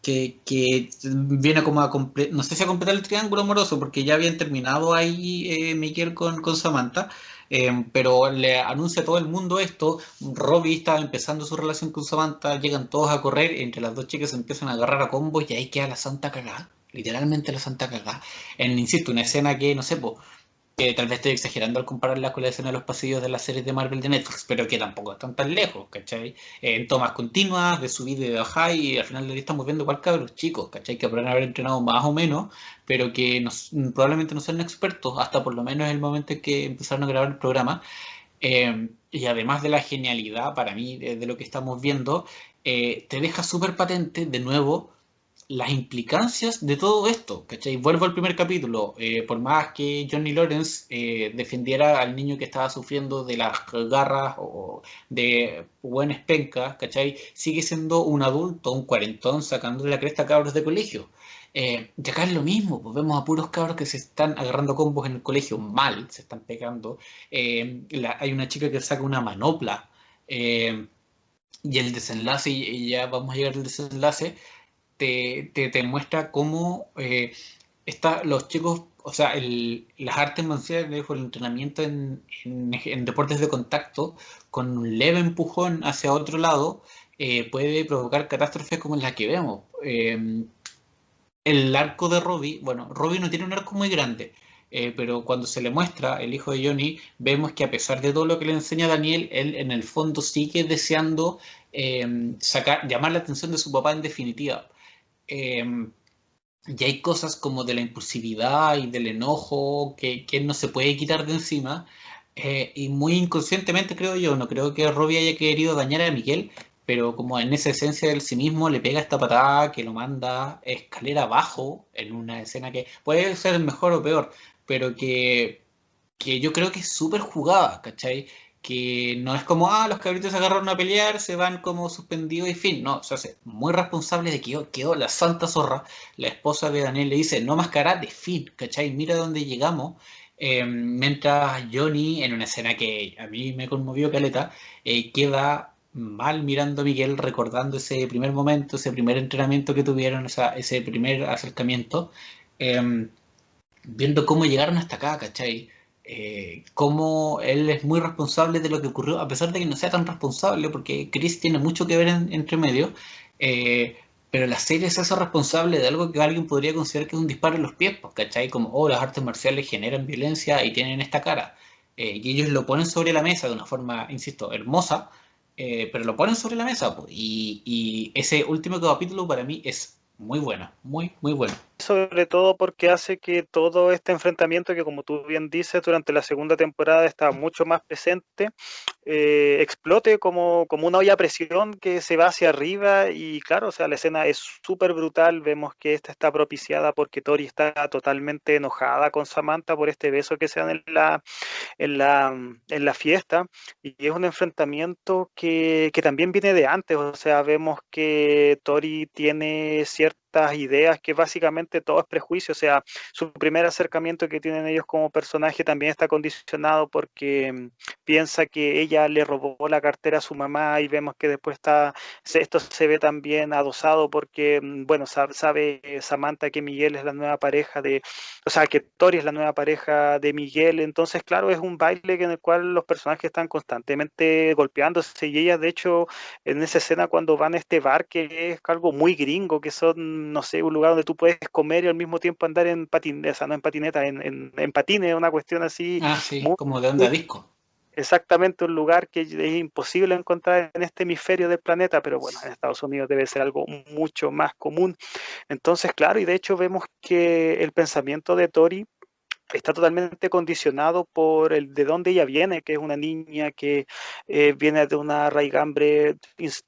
que viene como a no sé si a completar el triángulo amoroso, porque ya habían terminado ahí Miguel con Samantha. Pero le anuncia a todo el mundo esto. Robbie estaba empezando su relación con Samantha, llegan todos a correr, entre las dos chicas se empiezan a agarrar a combos y ahí queda la santa cagada, literalmente la santa cagada. Insisto, una escena que, no sé, po, que tal vez estoy exagerando al compararla con la escena de los pasillos de las series de Marvel de Netflix, pero que tampoco están tan lejos, ¿cachai? En tomas continuas, de subida y de bajada, y al final del día estamos viendo cuál cabros chicos, ¿cachai? Que podrán haber entrenado más o menos, pero que probablemente no sean expertos, hasta por lo menos el momento en que empezaron a grabar el programa. Y además de la genialidad para mí de lo que estamos viendo, te deja súper patente de nuevo las implicancias de todo esto, ¿cachai? Vuelvo al primer capítulo, por más que Johnny Lawrence defendiera al niño que estaba sufriendo de las garras o de buenas pencas, ¿cachai? Sigue siendo un adulto, un cuarentón, sacándole la cresta a cabros de colegio. Y acá es lo mismo, pues vemos a puros cabros que se están agarrando combos en el colegio mal, se están pegando. Hay una chica que saca una manopla, eh, y el desenlace, y ya vamos a llegar al desenlace, te muestra cómo los chicos, o sea, las artes marciales o el entrenamiento en deportes de contacto con un leve empujón hacia otro lado puede provocar catástrofes como las que vemos. El arco de Robbie, bueno, Robbie no tiene un arco muy grande, pero cuando se le muestra el hijo de Johnny, vemos que a pesar de todo lo que le enseña Daniel, él en el fondo sigue deseando llamar la atención de su papá en definitiva. Eh, y hay cosas como de la impulsividad y del enojo que él no se puede quitar de encima. Y muy inconscientemente creo yo, no creo que Robbie haya querido dañar a Miguel, pero como en esa esencia del sí mismo le pega esta patada que lo manda escalera abajo en una escena que puede ser mejor o peor, pero que yo creo que es súper jugada, ¿cachai? Que no es como, los cabritos se agarraron a pelear, se van como suspendidos y fin. No, se hace muy responsable de que quedó la santa zorra. La esposa de Daniel le dice, no más karate, fin, ¿cachai? Mira dónde llegamos. Mientras Johnny, en una escena que a mí me conmovió caleta, queda mal mirando a Miguel, recordando ese primer momento, ese primer entrenamiento que tuvieron, ese primer acercamiento. eh, Viendo cómo llegaron hasta acá, ¿cachai? Cómo él es muy responsable de lo que ocurrió, a pesar de que no sea tan responsable, porque Chris tiene mucho que ver entre medio, eh, pero la serie se hace responsable de algo que alguien podría considerar que es un disparo en los pies, pues, ¿cachai? Como, las artes marciales generan violencia y tienen esta cara. Y ellos lo ponen sobre la mesa de una forma, insisto, hermosa, pero lo ponen sobre la mesa, pues, y ese último capítulo para mí es muy bueno, muy, muy bueno. Sobre todo porque hace que todo este enfrentamiento que, como tú bien dices, durante la segunda temporada está mucho más presente, explote como una olla a presión que se va hacia arriba. Y claro, o sea, la escena es súper brutal. Vemos que esta está propiciada porque Tori está totalmente enojada con Samantha por este beso que se dan en la fiesta, y es un enfrentamiento que también viene de antes. O sea, vemos que Tori tiene cierta estas ideas que básicamente todo es prejuicio, o sea, su primer acercamiento que tienen ellos como personaje también está condicionado porque piensa que ella le robó la cartera a su mamá y vemos que después esto se ve también adosado porque, bueno, sabe Samantha que Miguel es la nueva pareja o sea, que Tori es la nueva pareja de Miguel, entonces claro, es un baile en el cual los personajes están constantemente golpeándose y ella de hecho en esa escena cuando van a este bar que es algo muy gringo, que son, no sé, un lugar donde tú puedes comer y al mismo tiempo andar en patineta, o sea, no en patineta, en patines, una cuestión así Ah, sí, muy, como de onda muy disco. exactamente un lugar que es imposible encontrar en este hemisferio del planeta, pero bueno, en Estados Unidos debe ser algo mucho más común. Entonces, claro, y de hecho vemos que el pensamiento de Tori está totalmente condicionado por el de dónde ella viene, que es una niña que viene de una raigambre,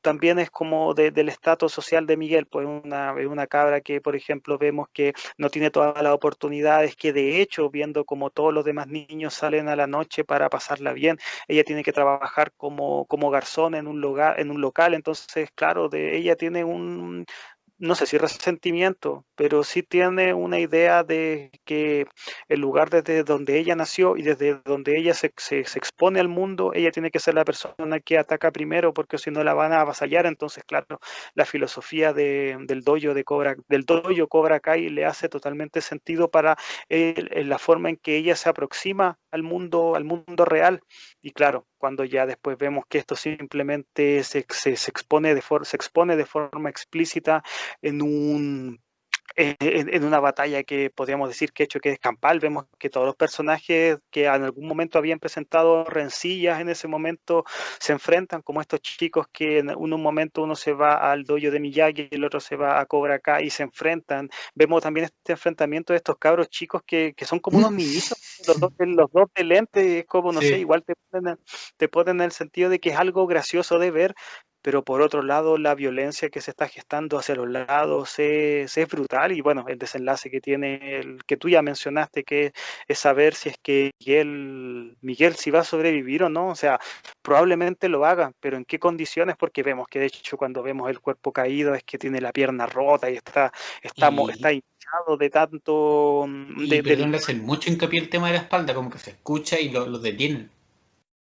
también es como del estatus social de Miguel, pues es una cabra que, por ejemplo, vemos que no tiene todas las oportunidades, que de hecho, viendo como todos los demás niños salen a la noche para pasarla bien, ella tiene que trabajar como garzón en un local, entonces, claro, ella tiene no sé si resentimiento, pero sí tiene una idea de que el lugar desde donde ella nació y desde donde ella se expone al mundo, ella tiene que ser la persona que ataca primero porque si no la van a avasallar. Entonces, claro, la filosofía del dojo Cobra Kai le hace totalmente sentido para la forma en que ella se aproxima al mundo real. Y claro, cuando ya después vemos que esto simplemente se expone de forma explícita en en una batalla que podríamos decir que hecho que es campal, vemos que todos los personajes que en algún momento habían presentado rencillas en ese momento se enfrentan, como estos chicos que en un momento uno se va al dojo de Miyagi y el otro se va a Cobra Kai y se enfrentan. Vemos también este enfrentamiento de estos cabros chicos que son como unos niñitos, los dos de lente, es como, no sé, Sí. igual te ponen en el sentido de que es algo gracioso de ver, pero por otro lado la violencia que se está gestando hacia los lados es brutal y bueno, el desenlace que tiene, el que tú ya mencionaste, que es saber si es que Miguel si va a sobrevivir o no, o sea, probablemente lo haga, pero en qué condiciones, porque vemos que de hecho cuando vemos el cuerpo caído es que tiene la pierna rota y está Y, hinchado de tanto, y perdón, del le hacen mucho hincapié el tema de la espalda, como que se escucha y lo detienen.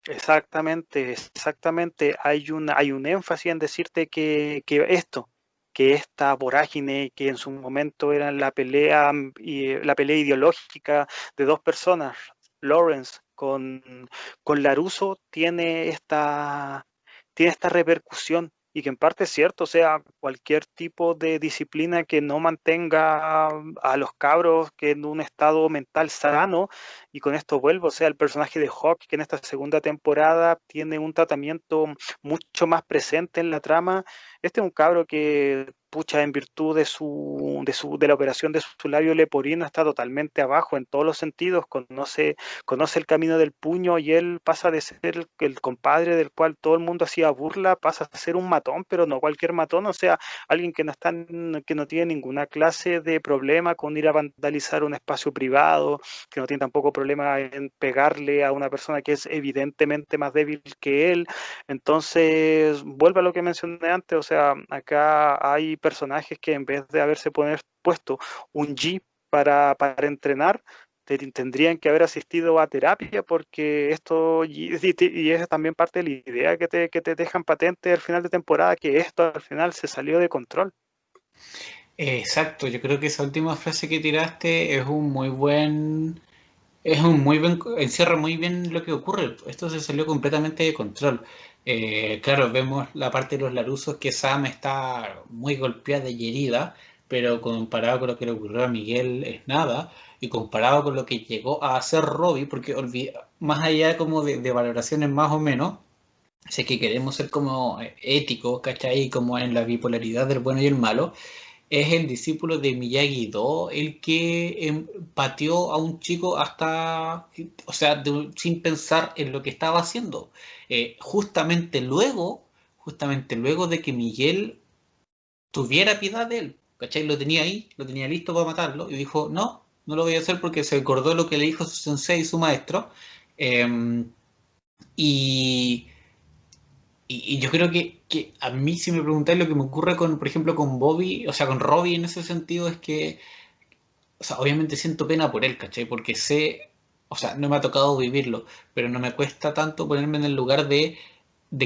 exactamente, exactamente. Hay un énfasis en decirte que esta vorágine que en su momento era la pelea, la pelea ideológica de dos personas, Lawrence con Laruso, tiene esta repercusión y que en parte es cierto, o sea, cualquier tipo de disciplina que no mantenga a los cabros que en un estado mental sano, y con esto vuelvo, o sea, el personaje de Hawk, que en esta segunda temporada tiene un tratamiento mucho más presente en la trama. Este es un cabro que, pucha, en virtud de la operación de su labio leporino, está totalmente abajo en todos los sentidos, conoce el camino del puño y él pasa de ser el compadre del cual todo el mundo hacía burla, pasa a ser un matón, pero no cualquier matón, o sea, alguien que no tiene ninguna clase de problema con ir a vandalizar un espacio privado, que no tiene tampoco problema en pegarle a una persona que es evidentemente más débil que él. Entonces, vuelve a lo que mencioné antes, o sea, acá hay personajes que en vez de puesto un G para entrenar, tendrían que haber asistido a terapia porque y es también parte de la idea que te dejan patente al final de temporada, que esto al final se salió de control. Exacto, yo creo que esa última frase que tiraste es un muy buen, encierra muy bien lo que ocurre. Esto se salió completamente de control. Claro, vemos la parte de los Larusos que Sam está muy golpeada y herida, pero comparado con lo que le ocurrió a Miguel es nada, y comparado con lo que llegó a hacer Robbie, porque más allá como de valoraciones más o menos, si es que queremos ser como éticos, ¿cachai? Como en la bipolaridad del bueno y el malo, es el discípulo de Miyagi-Do el que pateó a un chico hasta, o sea, sin pensar en lo que estaba haciendo. Justamente luego de que Miguel tuviera piedad de él, ¿cachai? Lo tenía ahí, lo tenía listo para matarlo y dijo, no, no lo voy a hacer porque se acordó lo que le dijo su sensei, su maestro. eh, y y yo creo que a mí, si me preguntáis lo que me ocurre con, por ejemplo, con Bobby, o sea, con Robbie en ese sentido, es que, o sea, obviamente siento pena por él, ¿cachai? Porque sé, o sea, no me ha tocado vivirlo, pero no me cuesta tanto ponerme en el lugar de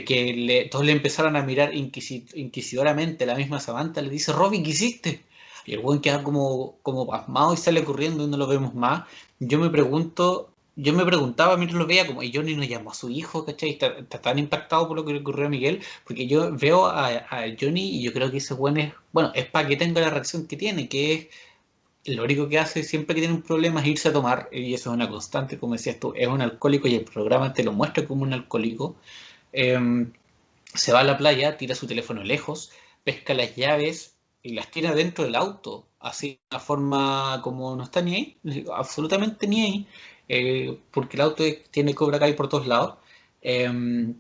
que todos le empezaron a mirar inquisidoramente. La misma Samantha le dice, Robbie, ¿qué hiciste? Y el buen queda como pasmado y sale corriendo y no lo vemos más. Yo me preguntaba mientras lo veía, como, y Johnny no llamó a su hijo, ¿cachai? Está tan impactado por lo que le ocurrió a Miguel, porque yo veo a Johnny y yo creo que ese buen es, bueno, es para que tenga la reacción que tiene, que es lo único que hace siempre que tiene un problema es irse a tomar, y eso es una constante, como decías tú, es un alcohólico y el programa te lo muestra como un alcohólico. Eh, Se va a la playa, tira su teléfono lejos, pesca las llaves y las tira dentro del auto, así de una forma como no está ni ahí, absolutamente ni ahí, porque el auto tiene Cobra Kai por todos lados. Eh,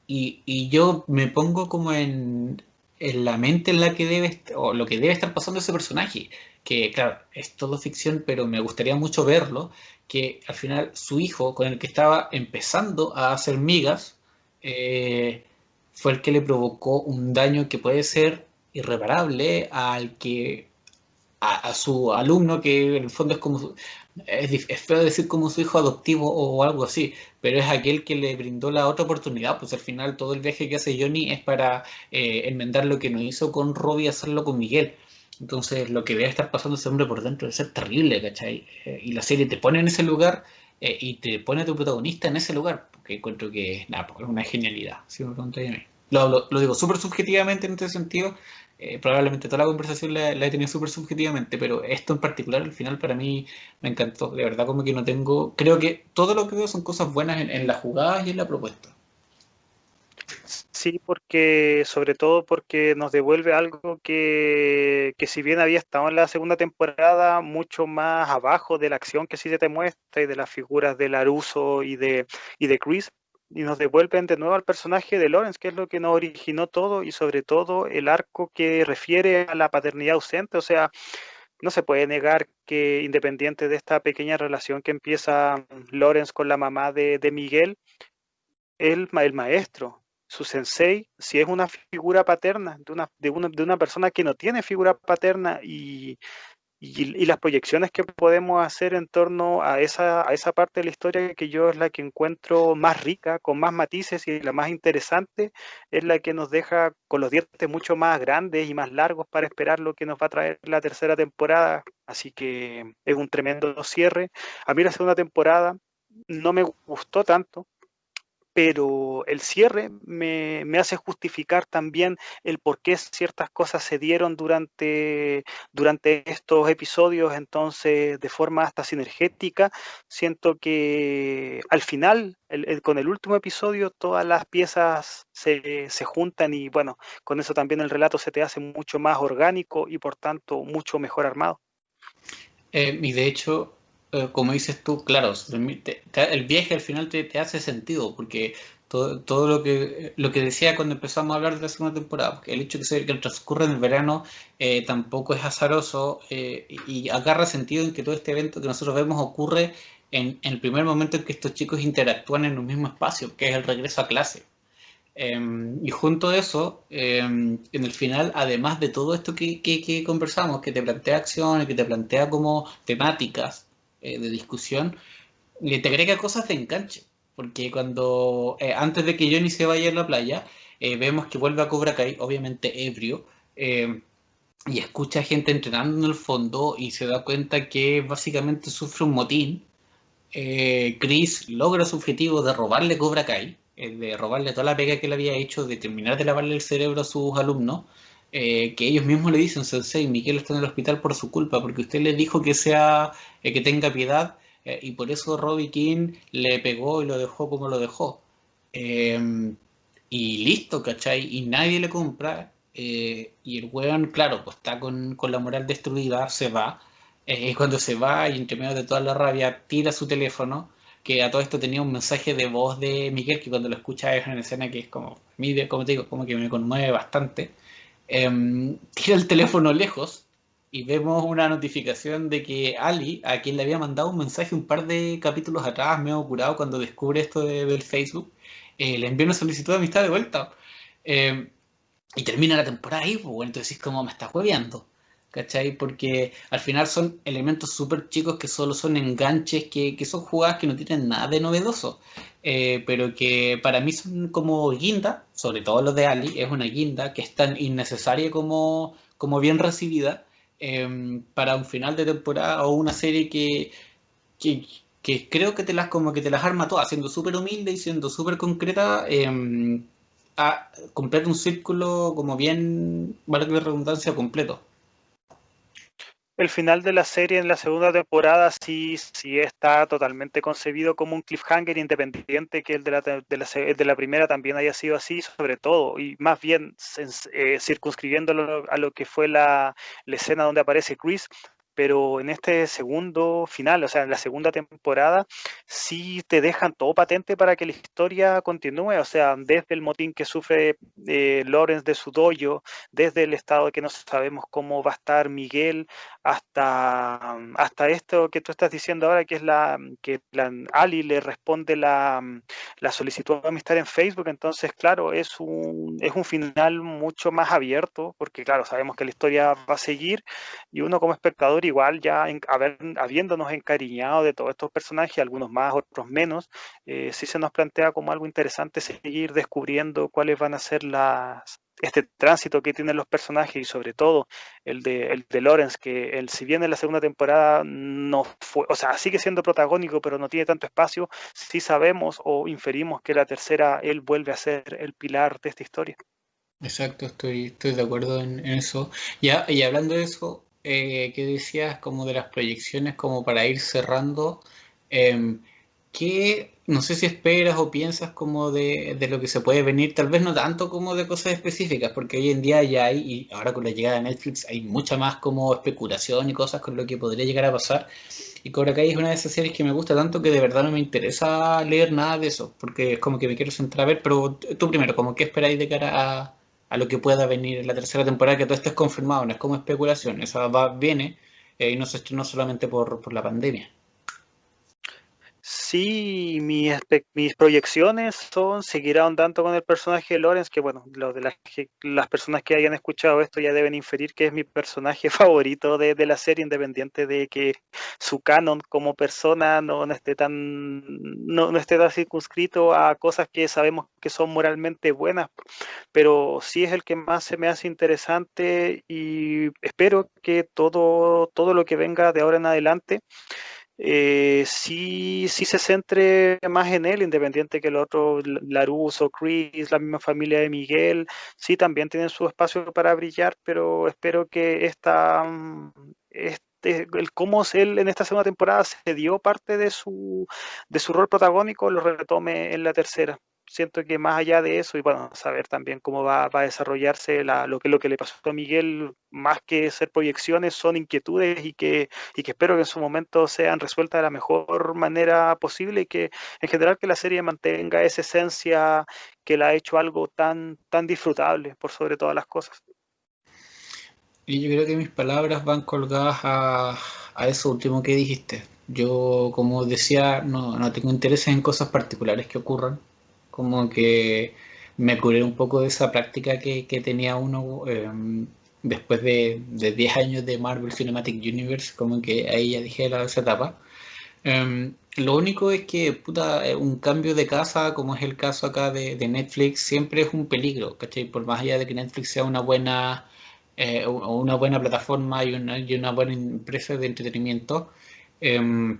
y yo me pongo como en la mente en la que o lo que debe estar pasando ese personaje, que claro, es todo ficción, pero me gustaría mucho verlo, que al final su hijo, con el que estaba empezando a hacer migas, eh, fue el que le provocó un daño que puede ser irreparable a su alumno, que en el fondo es como es feo decir como su hijo adoptivo o algo así, pero es aquel que le brindó la otra oportunidad. Pues al final todo el viaje que hace Johnny es para enmendar lo que no hizo con Robbie, hacerlo con Miguel. Entonces lo que debe estar pasando ese hombre por dentro debe ser terrible, ¿cachai? Y la serie te pone en ese lugar, y te pone a tu protagonista en ese lugar, porque encuentro que nada, pues, es una genialidad, si me preguntáis a mí. Lo digo súper subjetivamente en este sentido. Probablemente toda la conversación la he tenido súper subjetivamente, pero esto en particular al final para mí me encantó. De verdad, como que no tengo, creo que todo lo que veo son cosas buenas en las jugadas y en la propuesta. Sí, porque sobre todo porque nos devuelve algo que si bien había estado en la segunda temporada mucho más abajo de la acción que sí se te muestra y de las figuras de Laruso y de Chris, y nos devuelven de nuevo al personaje de Lawrence, que es lo que nos originó todo y sobre todo el arco que refiere a la paternidad ausente. O sea, no se puede negar que independiente de esta pequeña relación que empieza Lawrence con la mamá de Miguel, el maestro, su sensei, si es una figura paterna de una persona que no tiene figura paterna y las proyecciones que podemos hacer en torno a esa parte de la historia que yo es la que encuentro más rica, con más matices y la más interesante, es la que nos deja con los dientes mucho más grandes y más largos para esperar lo que nos va a traer la tercera temporada. Así que es un tremendo cierre. A mí la segunda temporada no me gustó tanto, pero el cierre me hace justificar también el por qué ciertas cosas se dieron durante estos episodios, entonces de forma hasta sinergética, siento que al final, con el último episodio, todas las piezas se juntan y bueno, con eso también el relato se te hace mucho más orgánico y por tanto mucho mejor armado. Y de hecho, como dices tú, claro, el viaje al final te hace sentido, porque todo lo que decía cuando empezamos a hablar de la segunda temporada, porque el hecho que el transcurre en el verano tampoco es azaroso, y agarra sentido en que todo este evento que nosotros vemos ocurre en el primer momento en que estos chicos interactúan en un mismo espacio, que es el regreso a clase. Y junto a eso, en el final, además de todo esto que conversamos, que te plantea acciones, que te plantea como temáticas de discusión, te agrega cosas de enganche. Porque antes de que Johnny se vaya a la playa, vemos que vuelve a Cobra Kai, obviamente ebrio, y escucha gente entrenando en el fondo y se da cuenta que básicamente sufre un motín. Chris logra su objetivo de robarle Cobra Kai, de robarle toda la pega que le había hecho, de terminar de lavarle el cerebro a sus alumnos, que ellos mismos le dicen, Sensei, Miguel está en el hospital por su culpa, porque usted le dijo que tenga piedad, y por eso Robbie King le pegó y lo dejó como lo dejó. Eh, y listo, ¿cachai? Y nadie le compra, y el weón, claro, pues está con la moral destruida, se va. Y cuando se va y entre medio de toda la rabia tira su teléfono, que a todo esto tenía un mensaje de voz de Miguel, que cuando lo escucha es una escena que es como, como te digo, como que me conmueve bastante. Tira el teléfono lejos y vemos una notificación de que Ali, a quien le había mandado un mensaje un par de capítulos atrás, medio curado cuando descubre esto del Facebook, le envío una solicitud de amistad de vuelta. Eh, y termina la temporada ahí, pues, bueno, entonces es como me está hueveando. ¿Cachai? Porque al final son elementos súper chicos que solo son enganches, que son jugadas que no tienen nada de novedoso. Pero que para mí son como guinda, sobre todo los de Ali, es una guinda que es tan innecesaria como bien recibida para un final de temporada o una serie que, que creo que te las como que te las arma todas, siendo súper humilde y siendo súper concreta, completa un círculo como bien, valga la redundancia, completo. El final de la serie en la segunda temporada sí está totalmente concebido como un cliffhanger independiente que el el de la primera también haya sido así, sobre todo, y más bien circunscribiéndolo a lo que fue la escena donde aparece Chris, pero en este segundo final, o sea, en la segunda temporada, sí te dejan todo patente para que la historia continúe, o sea, desde el motín que sufre Lawrence de su dojo, desde el estado que no sabemos cómo va a estar Miguel, hasta esto que tú estás diciendo ahora, que es que la Ali le responde la solicitud de amistad en Facebook. Entonces, claro, es un final mucho más abierto, porque claro, sabemos que la historia va a seguir y uno como espectador igual ya habiéndonos encariñado de todos estos personajes, algunos más, otros menos, sí se nos plantea como algo interesante seguir descubriendo cuáles van a ser este tránsito que tienen los personajes y sobre todo el de Lawrence, que si bien en la segunda temporada no fue, o sea, sigue siendo protagónico, pero no tiene tanto espacio, sí sabemos o inferimos que la tercera él vuelve a ser el pilar de esta historia. Exacto, estoy de acuerdo en eso. Ya, y hablando de eso, ¿qué decías como de las proyecciones como para ir cerrando? em, ¿Qué, no sé si esperas o piensas como de lo que se puede venir? Tal vez no tanto como de cosas específicas, porque hoy en día ya hay, y ahora con la llegada de Netflix hay mucha más como especulación y cosas con lo que podría llegar a pasar. Y Cobra Kai es una de esas series que me gusta tanto que de verdad no me interesa leer nada de eso, porque es como que me quiero centrar a ver, pero tú primero, como qué esperáis de cara a lo que pueda venir en la tercera temporada, que todo esto es confirmado, no es como especulación, esa viene y no se estrenó solamente por la pandemia. Sí, mis proyecciones son seguir ahondando con el personaje de Lawrence, que bueno, las personas que hayan escuchado esto ya deben inferir que es mi personaje favorito de la serie, independiente de que su canon como persona no esté tan circunscrito a cosas que sabemos que son moralmente buenas, pero sí es el que más se me hace interesante y espero que todo lo que venga de ahora en adelante sí se centre más en él, independiente que el otro, Laruso, Chris, la misma familia de Miguel, sí también tienen su espacio para brillar, pero espero que el cómo él en esta segunda temporada se dio parte de su rol protagónico, lo retome en la tercera. Siento que más allá de eso, y bueno, saber también cómo va a desarrollarse lo que le pasó a Miguel, más que ser proyecciones, son inquietudes y que espero que en su momento sean resueltas de la mejor manera posible y que en general que la serie mantenga esa esencia que la ha hecho algo tan disfrutable por sobre todas las cosas. Y yo creo que mis palabras van colgadas a eso último que dijiste. Yo, como decía, no tengo interés en cosas particulares que ocurran. Como que me curé un poco de esa práctica que tenía uno después de 10 años de Marvel Cinematic Universe. Como que ahí ya dije esa etapa. Lo único es que, puta, un cambio de casa, como es el caso acá de Netflix, siempre es un peligro, ¿cachai? Por más allá de que Netflix sea una buena plataforma y una buena empresa de entretenimiento, em,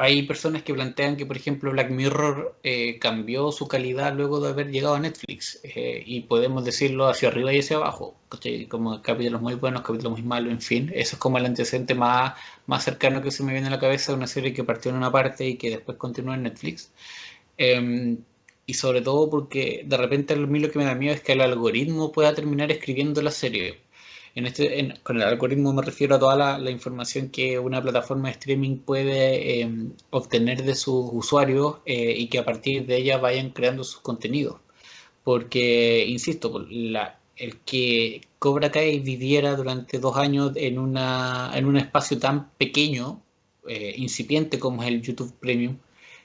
hay personas que plantean que, por ejemplo, Black Mirror cambió su calidad luego de haber llegado a Netflix. Y podemos decirlo hacia arriba y hacia abajo. ¿Cachai? Como capítulos muy buenos, capítulos muy malos, en fin. Eso es como el antecedente más cercano que se me viene a la cabeza de una serie que partió en una parte y que después continuó en Netflix. Eh, y sobre todo porque de repente a mí lo que me da miedo es que el algoritmo pueda terminar escribiendo la serie. Con el algoritmo me refiero a toda la información que una plataforma de streaming puede obtener de sus usuarios y que a partir de ella vayan creando sus contenidos. Porque, insisto, el que Cobra Kai viviera durante 2 años en un espacio tan pequeño, incipiente como es el YouTube Premium,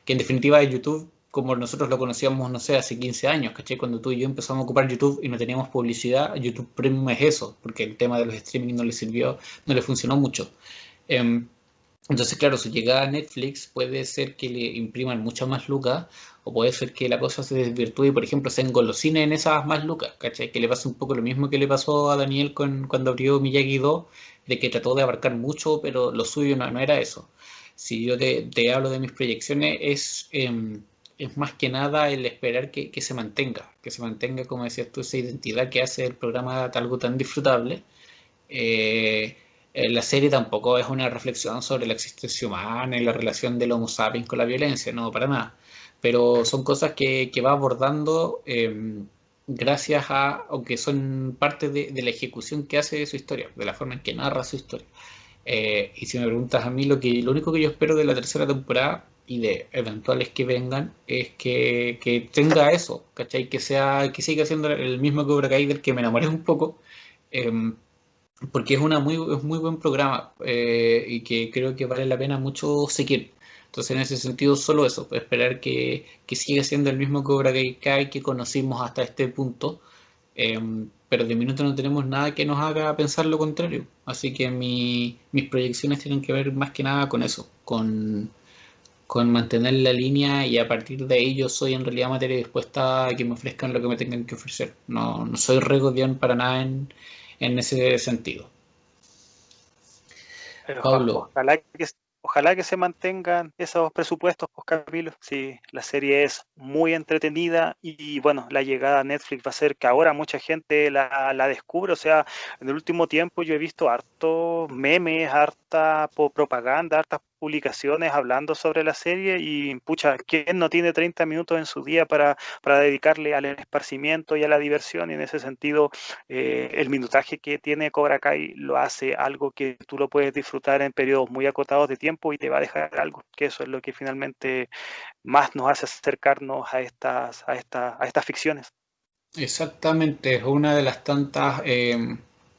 que en definitiva es YouTube como nosotros lo conocíamos, no sé, hace 15 años, ¿cachai? Cuando tú y yo empezamos a ocupar YouTube y no teníamos publicidad, YouTube Premium es eso, porque el tema de los streaming no le sirvió, no le funcionó mucho. Em, entonces, claro, su llegada a Netflix puede ser que le impriman muchas más lucas, o puede ser que la cosa se desvirtúe y, por ejemplo, se engolosine en esas más lucas, ¿cachai? Que le pase un poco lo mismo que le pasó a Daniel cuando abrió Miyagi 2, de que trató de abarcar mucho, pero lo suyo no era eso. Si yo te hablo de mis proyecciones, es más que nada el esperar que se mantenga, como decías tú, esa identidad que hace el programa algo tan disfrutable. Eh, la serie tampoco es una reflexión sobre la existencia humana y la relación del Homo sapiens con la violencia, no, para nada. Pero son cosas que va abordando gracias a, o que son parte de la ejecución que hace de su historia, de la forma en que narra su historia. Y si me preguntas a mí, lo único que yo espero de la tercera temporada y de eventuales que vengan es que tenga eso, ¿cachai? Que siga siendo el mismo Cobra Kai del que me enamoré un poco. em, Porque es muy buen programa y que creo que vale la pena mucho seguir. Entonces, en ese sentido, solo eso, pues, esperar que siga siendo el mismo Cobra Kai que conocimos hasta este punto, pero de minuto no tenemos nada que nos haga pensar lo contrario. Así que mis proyecciones tienen que ver más que nada con eso, con mantener la línea y a partir de ahí yo soy en realidad materia dispuesta a que me ofrezcan lo que me tengan que ofrecer. No soy regodión para nada en ese sentido. Pero Pablo, ojalá que se mantengan esos presupuestos, pues Camilo. Sí, la serie es muy entretenida y bueno, la llegada a Netflix va a ser que ahora mucha gente la descubre. O sea, en el último tiempo yo he visto hartos memes, harta propaganda, hartas publicaciones hablando sobre la serie y pucha, ¿quién no tiene 30 minutos en su día para dedicarle al esparcimiento y a la diversión? Y en ese sentido el minutaje que tiene Cobra Kai lo hace algo que tú lo puedes disfrutar en periodos muy acotados de tiempo y te va a dejar algo, que eso es lo que finalmente más nos hace acercarnos a estas ficciones. exactamente, es una de las tantas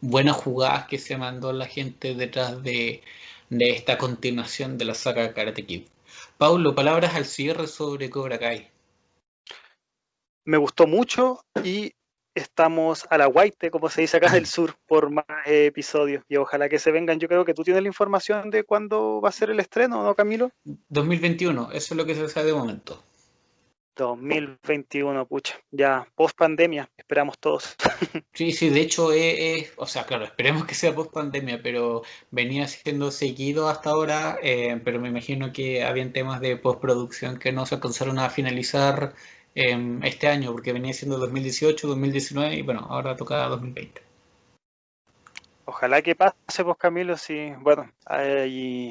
buenas jugadas que se mandó la gente detrás de esta continuación de la saga Karate Kid. Pablo, palabras al cierre sobre Cobra Kai. Me gustó mucho y estamos a la guaite, como se dice acá del sur, por más episodios y ojalá que se vengan. Yo creo que tú tienes la información de cuándo va a ser el estreno, ¿no, Camilo? 2021, eso es lo que se sabe de momento. 2021, pucha, ya post pandemia, esperamos todos. Sí, sí, de hecho, o sea, claro, esperemos que sea post pandemia, pero venía siendo seguido hasta ahora, pero me imagino que habían temas de postproducción que no se alcanzaron a finalizar este año, porque venía siendo 2018, 2019 y bueno, ahora toca 2020. Ojalá que pase, pues Camilo, sí. Bueno, hay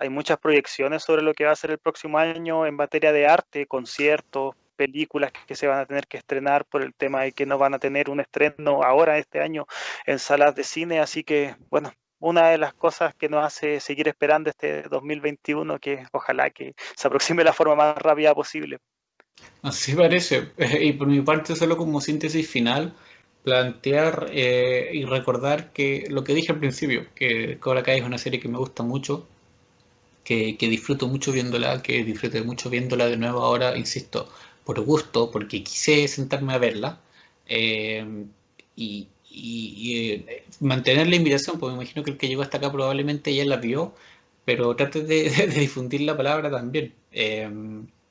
muchas proyecciones sobre lo que va a ser el próximo año en materia de arte, conciertos, películas que se van a tener que estrenar por el tema de que no van a tener un estreno ahora este año en salas de cine, así que bueno, una de las cosas que nos hace seguir esperando este 2021, que ojalá que se aproxime de la forma más rápida posible. Así parece. Y por mi parte, solo como síntesis final, plantear y recordar que lo que dije al principio, que Cobra Kai es una serie que me gusta mucho, que disfruto mucho viéndola, que disfruté mucho viéndola de nuevo ahora, insisto, por gusto, porque quise sentarme a verla y mantener la invitación, porque me imagino que el que llegó hasta acá probablemente ya la vio, pero trate de difundir la palabra también.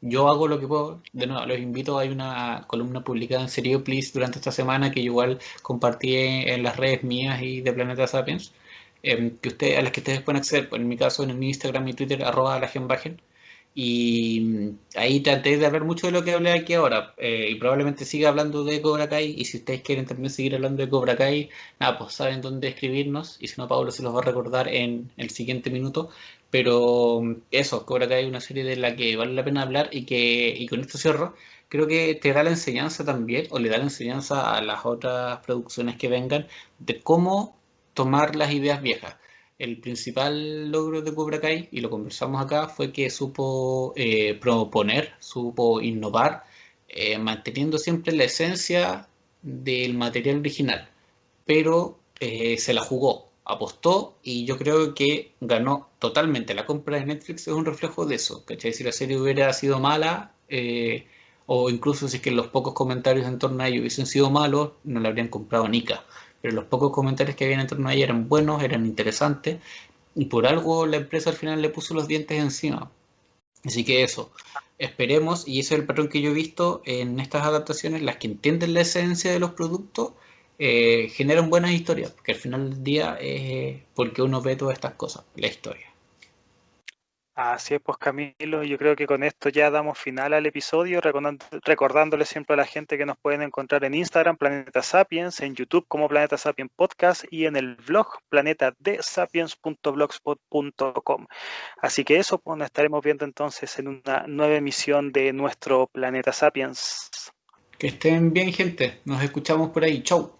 Yo hago lo que puedo, de nuevo, los invito, hay una columna publicada en Serioplis durante esta semana que yo igual compartí en las redes mías y de Planeta Sapiens a las que ustedes pueden acceder, pues en mi caso en mi Instagram y Twitter, @lagenbajen, y ahí traté de hablar mucho de lo que hablé aquí ahora, y probablemente siga hablando de Cobra Kai, y si ustedes quieren también seguir hablando de Cobra Kai, nada, pues saben dónde escribirnos, y si no, Pablo se los va a recordar en el siguiente minuto, pero eso, Cobra Kai es una serie de la que vale la pena hablar y con esto cierro. Creo que te da la enseñanza también, o le da la enseñanza a las otras producciones que vengan, de cómo tomar las ideas viejas. El principal logro de Cobra Kai, y lo conversamos acá, fue que supo proponer, supo innovar, manteniendo siempre la esencia del material original, pero se la jugó. apostó y yo creo que ganó totalmente. La compra de Netflix es un reflejo de eso, ¿cachai? Si la serie hubiera sido mala, o incluso si es que los pocos comentarios en torno a ella hubiesen sido malos, no la habrían comprado Nika. Pero los pocos comentarios que habían en torno a ella eran buenos, eran interesantes, y por algo la empresa al final le puso los dientes encima. Así que eso, esperemos, y ese es el patrón que yo he visto en estas adaptaciones, las que entienden la esencia de los productos, generan buenas historias, porque al final del día es porque uno ve todas estas cosas, la historia. Así es, pues Camilo, yo creo que con esto ya damos final al episodio, recordándole siempre a la gente que nos pueden encontrar en Instagram, Planeta Sapiens, en YouTube como Planeta Sapiens Podcast y en el blog planetadesapiens.blogspot.com. Así que eso, pues nos estaremos viendo entonces en una nueva emisión de nuestro Planeta Sapiens. Que estén bien, gente. Nos escuchamos por ahí. Chau.